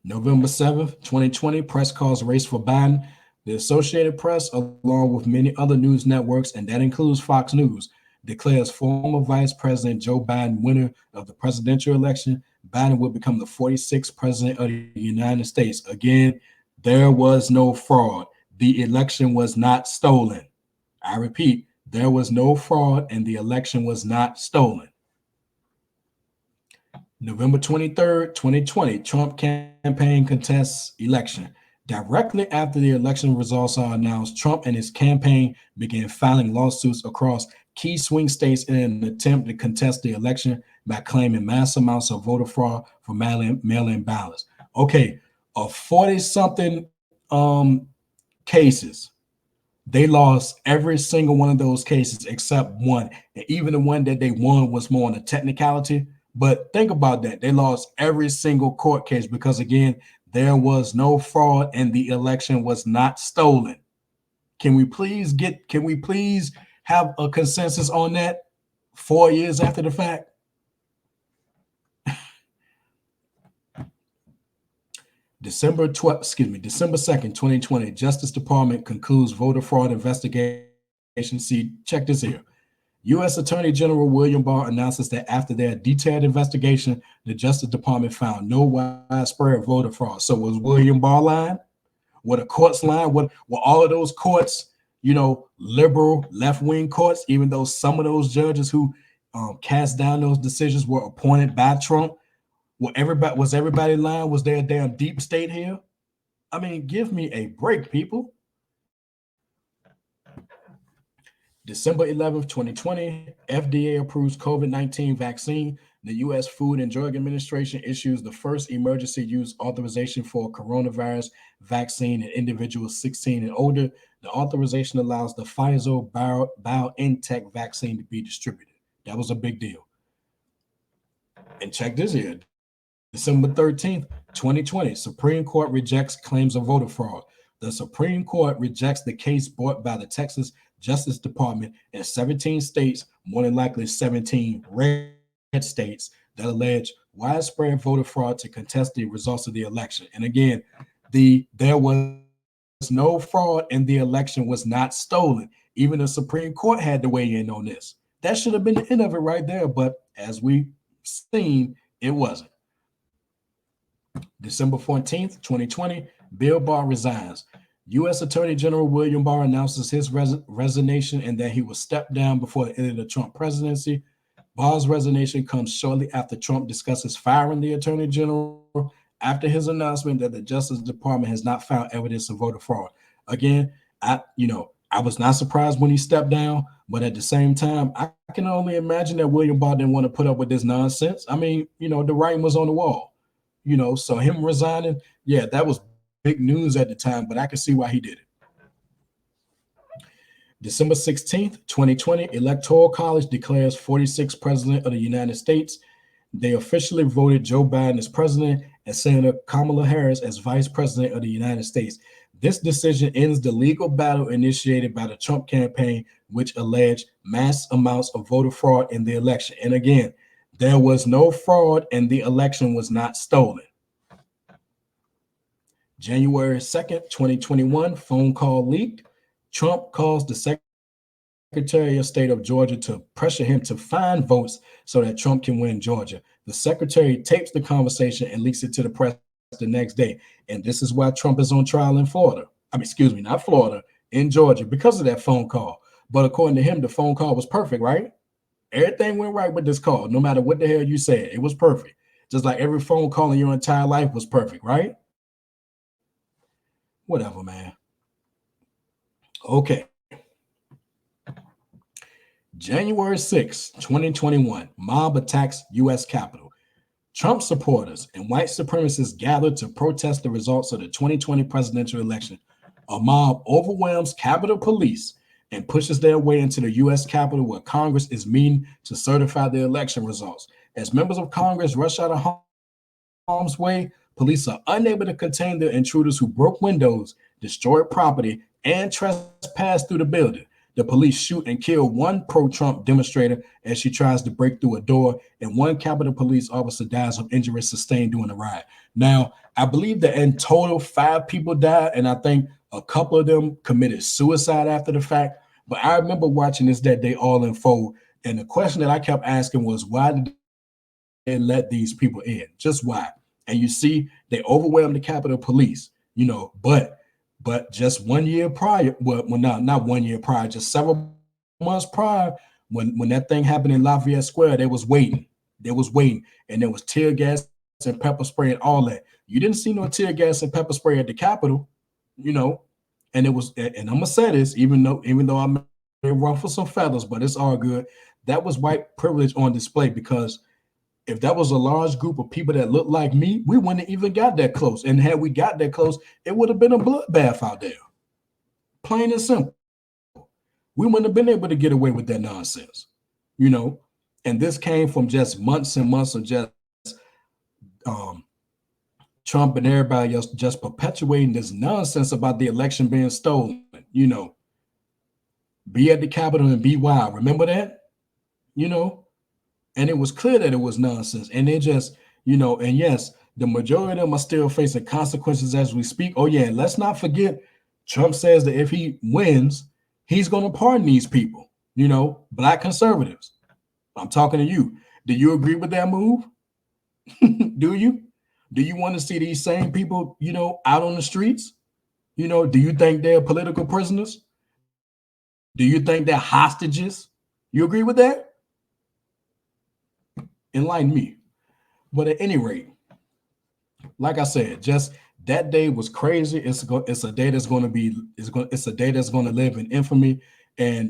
November 7th, 2020, press calls race for Biden. The Associated Press, along with many other news networks, and that includes Fox News, declares former Vice President Joe Biden winner of the presidential election. Biden will become the 46th president of the United States. Again, there was no fraud. The election was not stolen. I repeat, there was no fraud and the election was not stolen. November 23rd, 2020, Trump campaign contests election. Directly after the election results are announced, Trump and his campaign began filing lawsuits across key swing states in an attempt to contest the election by claiming mass amounts of voter fraud for mail-in ballots. Okay, of 40-something cases, they lost every single one of those cases except one. And even the one that they won was more on a technicality. But think about that. They lost every single court case because, again, there was no fraud and the election was not stolen. Can we please have a consensus on that 4 years after the fact? December 2nd, 2020, Justice Department concludes voter fraud investigation. See, check this here. U.S. Attorney General William Barr announces that after their detailed investigation, the Justice Department found no widespread voter fraud. So was William Barr lying? Were the courts lying? Were all of those courts, liberal, left-wing courts, even though some of those judges who cast down those decisions were appointed by Trump? Was everybody lying? Was there a damn deep state here? I mean, give me a break, people. December 11th, 2020, FDA approves COVID-19 vaccine. The U.S. Food and Drug Administration issues the first emergency use authorization for coronavirus vaccine in individuals 16 and older. The authorization allows the Pfizer BioNTech vaccine to be distributed. That was a big deal. And check this here. December 13th, 2020, Supreme Court rejects claims of voter fraud. The Supreme Court rejects the case brought by the Texas Justice Department in 17 states, more than likely 17 red states, that allege widespread voter fraud to contest the results of the election. And again, there was no fraud and the election was not stolen. Even the Supreme Court had to weigh in on this. That should have been the end of it right there, but as we've seen, it wasn't. December 14th, 2020, Bill Barr resigns. U.S. Attorney General William Barr announces his resignation and that he will step down before the end of the Trump presidency. Barr's resignation comes shortly after Trump discusses firing the Attorney General after his announcement that the Justice Department has not found evidence of voter fraud. Again, I was not surprised when he stepped down, but at the same time, I can only imagine that William Barr didn't want to put up with this nonsense. I mean, the writing was on the wall. So him resigning, yeah, that was big news at the time, but I can see why he did it. December 16th, 2020, Electoral College declares 46th President of the United States. They officially voted Joe Biden as president and Senator Kamala Harris as vice president of the United States. This decision ends the legal battle initiated by the Trump campaign, which alleged mass amounts of voter fraud in the election. And again, there was no fraud and the election was not stolen. January 2nd, 2021, phone call leaked. Trump calls the Secretary of State of Georgia to pressure him to find votes so that Trump can win Georgia. The secretary tapes the conversation and leaks it to the press the next day. And this is why Trump is on trial in Florida. Not Florida, in Georgia, because of that phone call. But according to him, the phone call was perfect, right? Everything went right with this call. No matter what the hell you said, it was perfect. Just like every phone call in your entire life was perfect, right? Whatever, man. Okay. January 6, 2021, mob attacks U.S. Capitol. Trump supporters and white supremacists gathered to protest the results of the 2020 presidential election. A mob overwhelms Capitol Police and pushes their way into the U.S. Capitol where Congress is meeting to certify the election results. As members of Congress rush out of harm's way, police are unable to contain the intruders who broke windows, destroyed property, and trespassed through the building. The police shoot and kill one pro-Trump demonstrator as she tries to break through a door, and one Capitol Police officer dies of injuries sustained during the riot. Now, I believe that in total, 5 people died, and I think a couple of them committed suicide after the fact. But I remember watching this that day all unfold, and the question that I kept asking was, why did they let these people in? Just why? And you see, they overwhelmed the Capitol Police, but just 1 year prior, not 1 year prior, just several months prior, when that thing happened in Lafayette Square, they was waiting. And there was tear gas and pepper spray and all that. You didn't see no tear gas and pepper spray at the Capitol, and it was, and I'm gonna say this, even though I may ruffle some feathers, but it's all good. That was white privilege on display, because if that was a large group of people that looked like me, we wouldn't have even got that close. And had we got that close, it would have been a bloodbath out there. Plain and simple. We wouldn't have been able to get away with that nonsense, And this came from just months and months of just Trump and everybody else just perpetuating this nonsense about the election being stolen. Be at the Capitol and be wild. Remember that? And it was clear that it was nonsense. And they just, and yes, the majority of them are still facing consequences as we speak. Oh, yeah, let's not forget, Trump says that if he wins, he's going to pardon these people, Black conservatives. I'm talking to you. Do you agree with that move? Do you? Do you want to see these same people, out on the streets? Do you think they're political prisoners? Do you think they're hostages? You agree with that? Enlighten me. But at any rate, like I said, just That day was crazy. It's a day that's going to be it's a day that's going to live in infamy. And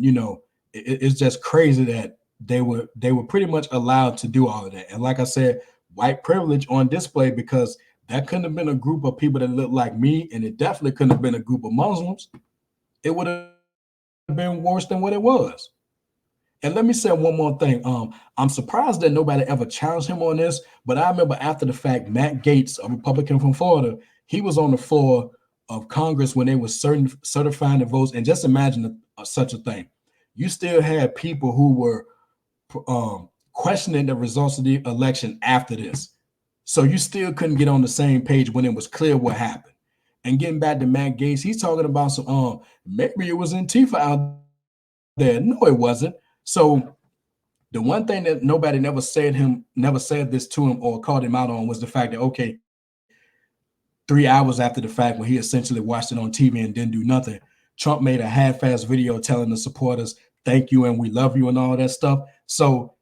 it's just crazy that they were pretty much allowed to do all of that. And like I said, white privilege on display, because that couldn't have been a group of people that looked like me, and it definitely couldn't have been a group of Muslims. It would have been worse than what it was. And let me say one more thing. I'm surprised that nobody ever challenged him on this, but I remember after the fact, Matt Gaetz, a Republican from Florida, he was on the floor of Congress when they were certifying the votes. And just imagine such a thing. You still had people who were questioning the results of the election after this. So you still couldn't get on the same page when it was clear what happened. And getting back to Matt Gaetz, he's talking about some maybe it was Antifa out there. No, it wasn't. So the one thing that nobody never said this to him or called him out on was the fact that, okay, 3 hours after the fact, when he essentially watched it on TV and didn't do nothing, Trump made a half-assed video telling the supporters, thank you and we love you and all that stuff. So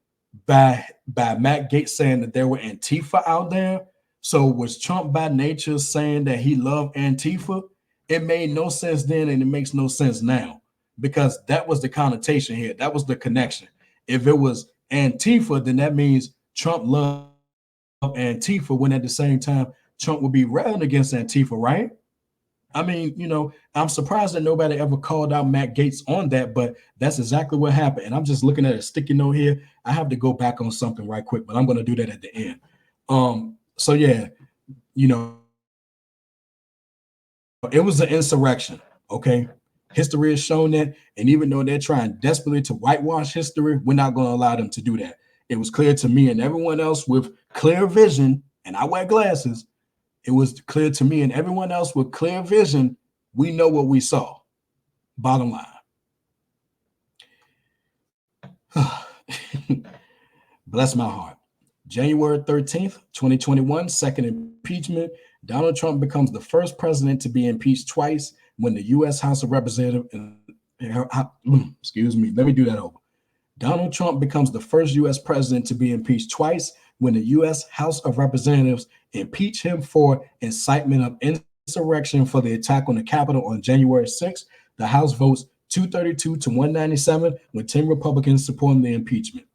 by Matt Gaetz saying that there were Antifa out there, so was Trump by nature saying that he loved Antifa? It made no sense then, and it makes no sense now, because that was the connotation here. That was the connection. If it was Antifa, then that means Trump loved Antifa, when at the same time Trump would be railing against Antifa, right? I mean, I'm surprised that nobody ever called out Matt Gaetz on that, but that's exactly what happened. And I'm just looking at a sticky note here. I have to go back on something right quick, but I'm going to do that at the end. So yeah, it was an insurrection. Okay. History has shown that. And even though they're trying desperately to whitewash history, we're not going to allow them to do that. It was clear to me and everyone else with clear vision, and I wear glasses. It was clear to me and everyone else with clear vision. We know what we saw. Bottom line. Bless my heart. January 13th, 2021, second impeachment. Donald Trump becomes the first president to be impeached twice when the U.S. House of Representatives, excuse me, let me do that over. Donald Trump becomes the first U.S. president to be impeached twice when the U.S. House of Representatives impeach him for incitement of insurrection for the attack on the Capitol on January 6th. The House votes 232 to 197 with 10 Republicans supporting the impeachment.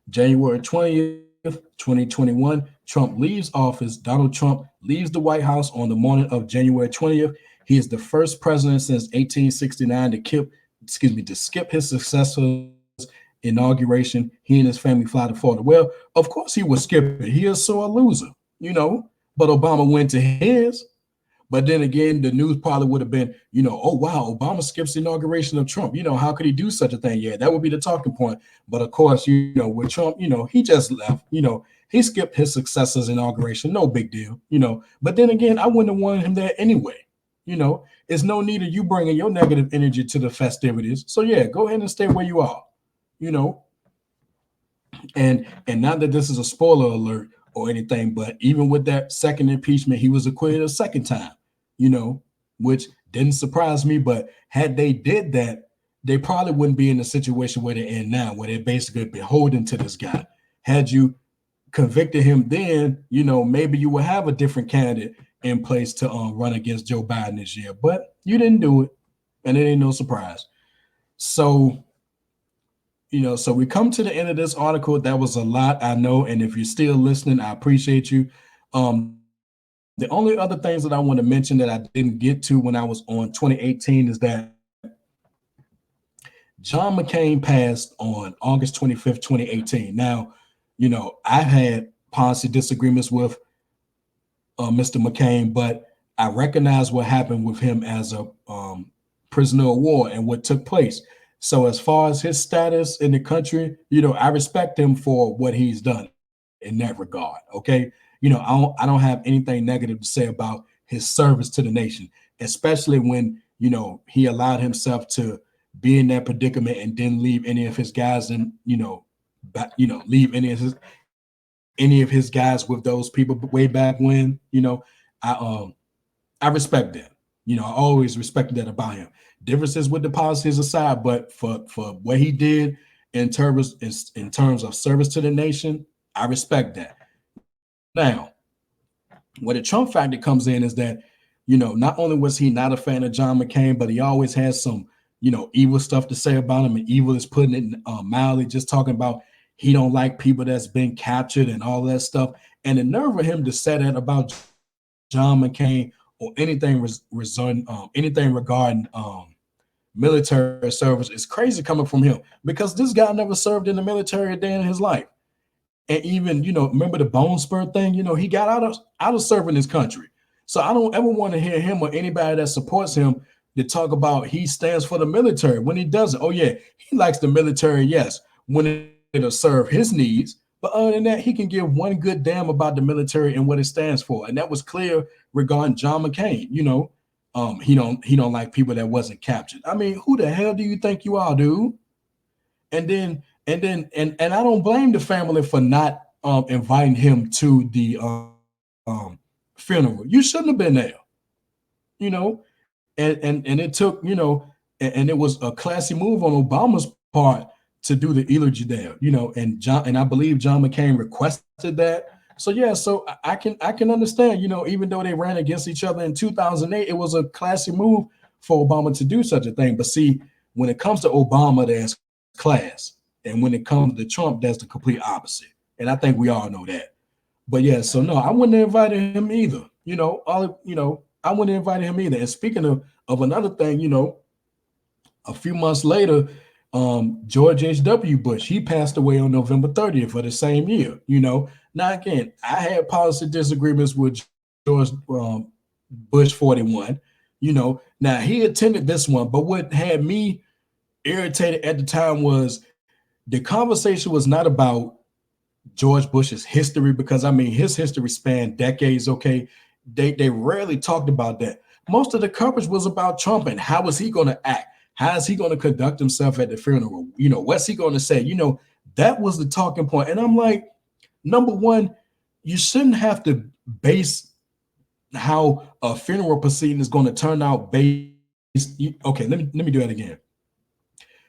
January 20th, 2021, Trump leaves office. Donald Trump leaves the White House on the morning of January 20th. He is the first president since 1869 to skip his successor's inauguration. He and his family fly to Florida. Well, of course he was skipping. He is so a loser, but Obama went to his. But then again, the news probably would have been, oh, wow, Obama skips the inauguration of Trump. How could he do such a thing? Yeah, that would be the talking point. But of course, with Trump, he just left. He skipped his successor's inauguration. No big deal, But then again, I wouldn't have wanted him there anyway. It's no need of you bringing your negative energy to the festivities. So yeah, go ahead and stay where you are, And not that this is a spoiler alert or anything, but even with that second impeachment, he was acquitted a second time, which didn't surprise me. But had they did that, they probably wouldn't be in the situation where they're in now, where they're basically beholden to this guy. Had you convicted him then, maybe you would have a different candidate in place to run against Joe Biden this year. But you didn't do it, and it ain't no surprise. So so we come to the end of this article. That was a lot, I know. And if you're still listening, I appreciate you. The only other things that I want to mention that I didn't get to when I was on 2018 is that John McCain passed on August 25th, 2018. Now, I've had policy disagreements with Mr. McCain, but I recognize what happened with him as a prisoner of war and what took place. So as far as his status in the country, I respect him for what he's done in that regard. Okay. I don't have anything negative to say about his service to the nation, especially when, he allowed himself to be in that predicament and didn't leave any of his guys and, leave any of his guys with those people way back when, I respect that. I always respected that about him. Differences with the policies aside, but for what he did in terms of service to the nation, I respect that. Now, Where the Trump factor comes in is that, not only was he not a fan of John McCain, but he always has some, evil stuff to say about him. And evil is putting it mildly, just talking about he don't like people that's been captured and all that stuff. And the nerve of him to say that about John McCain or anything regarding military service is crazy coming from him, because this guy never served in the military a day in his life. And even, remember the bone spur thing? He got out of serving his country. So I don't ever want to hear him or anybody that supports him to talk about he stands for the military when he doesn't. Oh yeah, he likes the military, yes, when it'll serve his needs. But other than that, he can give one good damn about the military and what it stands for. And that was clear regarding John McCain. He don't like people that wasn't captured. I mean, who the hell do you think you are, dude? And I don't blame the family for not inviting him to the funeral. You shouldn't have been there, you know. And it took, and it was a classy move on Obama's part to do the eulogy there, and I believe John McCain requested that. So yeah, so I can understand, even though they ran against each other in 2008, it was a classy move for Obama to do such a thing. But see, when it comes to Obama, there's class. And when it comes to Trump, that's the complete opposite. And I think we all know that. But yeah, so no, I wouldn't have invited him either. I wouldn't have invited him either. And speaking of another thing, a few months later, George H.W. Bush, he passed away on November 30th of the same year. Now again, I had policy disagreements with George Bush 41. Now he attended this one, but what had me irritated at the time was the conversation was not about George Bush's history, because I mean his history spanned decades. Okay, they rarely talked about that. Most of the coverage was about Trump and how is he going to act, how is he going to conduct himself at the funeral, what's he going to say. That was the talking point. And I'm like, number one, you shouldn't have to base how a funeral proceeding is going to turn out based. Okay, let me do that again.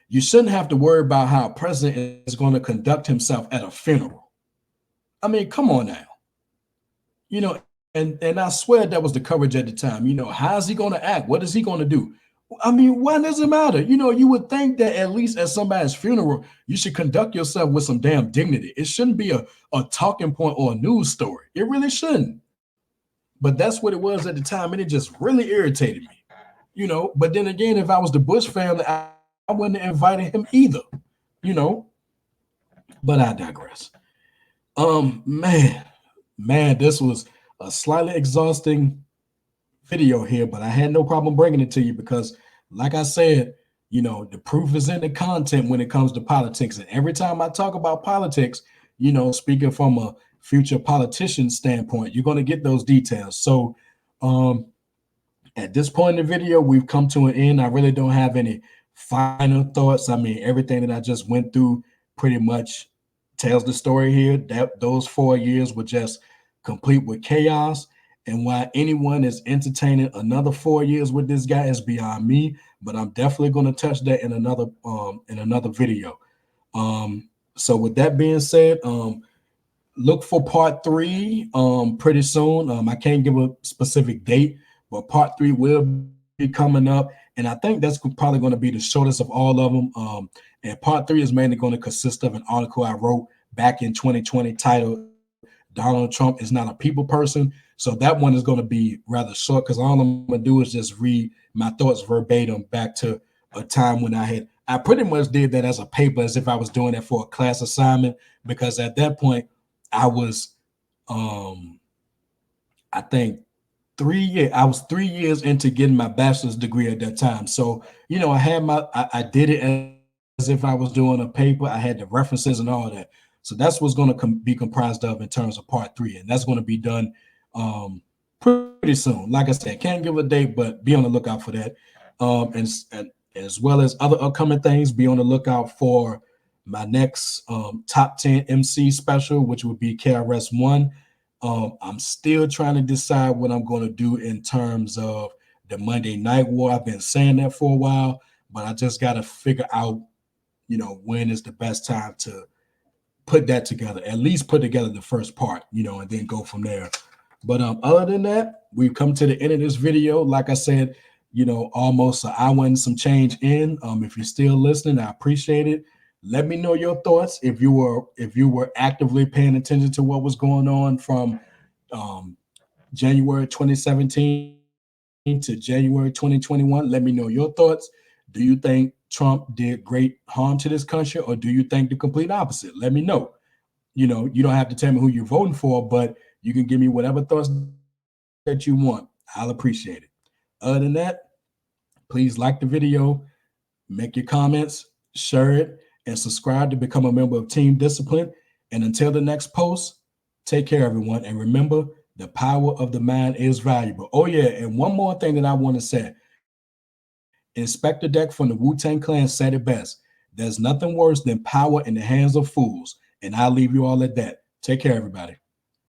You shouldn't have to worry about how a president is going to conduct himself at a funeral. I mean, come on now. And I swear that was the coverage at the time. How is he going to act? What is he going to do? I mean, why does it matter? You would think that at least at somebody's funeral, you should conduct yourself with some damn dignity. It shouldn't be a talking point or a news story. It really shouldn't. But that's what it was at the time, and it just really irritated me. But then again, if I was the Bush family, I wouldn't have invited him either, but I digress. Man, this was a slightly exhausting video here, but I had no problem bringing it to you because, like I said, the proof is in the content when it comes to politics. And every time I talk about politics, speaking from a future politician standpoint, you're going to get those details. So at this point in the video, we've come to an end. I really don't have any final thoughts. I mean, everything that I just went through pretty much tells the story here. That those 4 years were just complete with chaos. And why anyone is entertaining another 4 years with this guy is beyond me. But I'm definitely going to touch that in another video. So with that being said, look for part 3 pretty soon. I can't give a specific date, but part 3 will be coming up. And I think that's probably going to be the shortest of all of them. And part 3 is mainly going to consist of an article I wrote back in 2020 titled Donald Trump is Not a People Person. So that one is going to be rather short because all I'm going to do is just read my thoughts verbatim back to a time when I pretty much did that as a paper, as if I was doing it for a class assignment, because at that point I was, I think, 3 years. I was 3 years into getting my bachelor's degree at that time. So, I did it as if I was doing a paper. I had the references and all that. So that's what's going to be comprised of in terms of part 3. And that's going to be done pretty soon. Like I said, can't give a date, but be on the lookout for that. And as well as other upcoming things, be on the lookout for my next top 10 MC special, which would be KRS-One. I'm still trying to decide what I'm going to do in terms of the Monday Night War. I've been saying that for a while, but I just got to figure out, when is the best time to put that together, at least put together the first part, and then go from there. But other than that, we've come to the end of this video. Like I said, almost an hour and some change in. If you're still listening, I appreciate it. Let me know your thoughts if you were actively paying attention to what was going on from um, January 2017 to January 2021. Let me know your thoughts. Do you think Trump did great harm to this country, or do you think the complete opposite? Let me know. You don't have to tell me who you're voting for, but you can give me whatever thoughts that you want. I'll appreciate it. Other than that, please like the video, make your comments, share it, and subscribe to become a member of Team Discipline. And until the next post, take care, everyone. And remember, the power of the mind is valuable. Oh, yeah. And one more thing that I want to say. Inspector Deck from the Wu-Tang Clan said it best. There's nothing worse than power in the hands of fools. And I'll leave you all at that. Take care, everybody.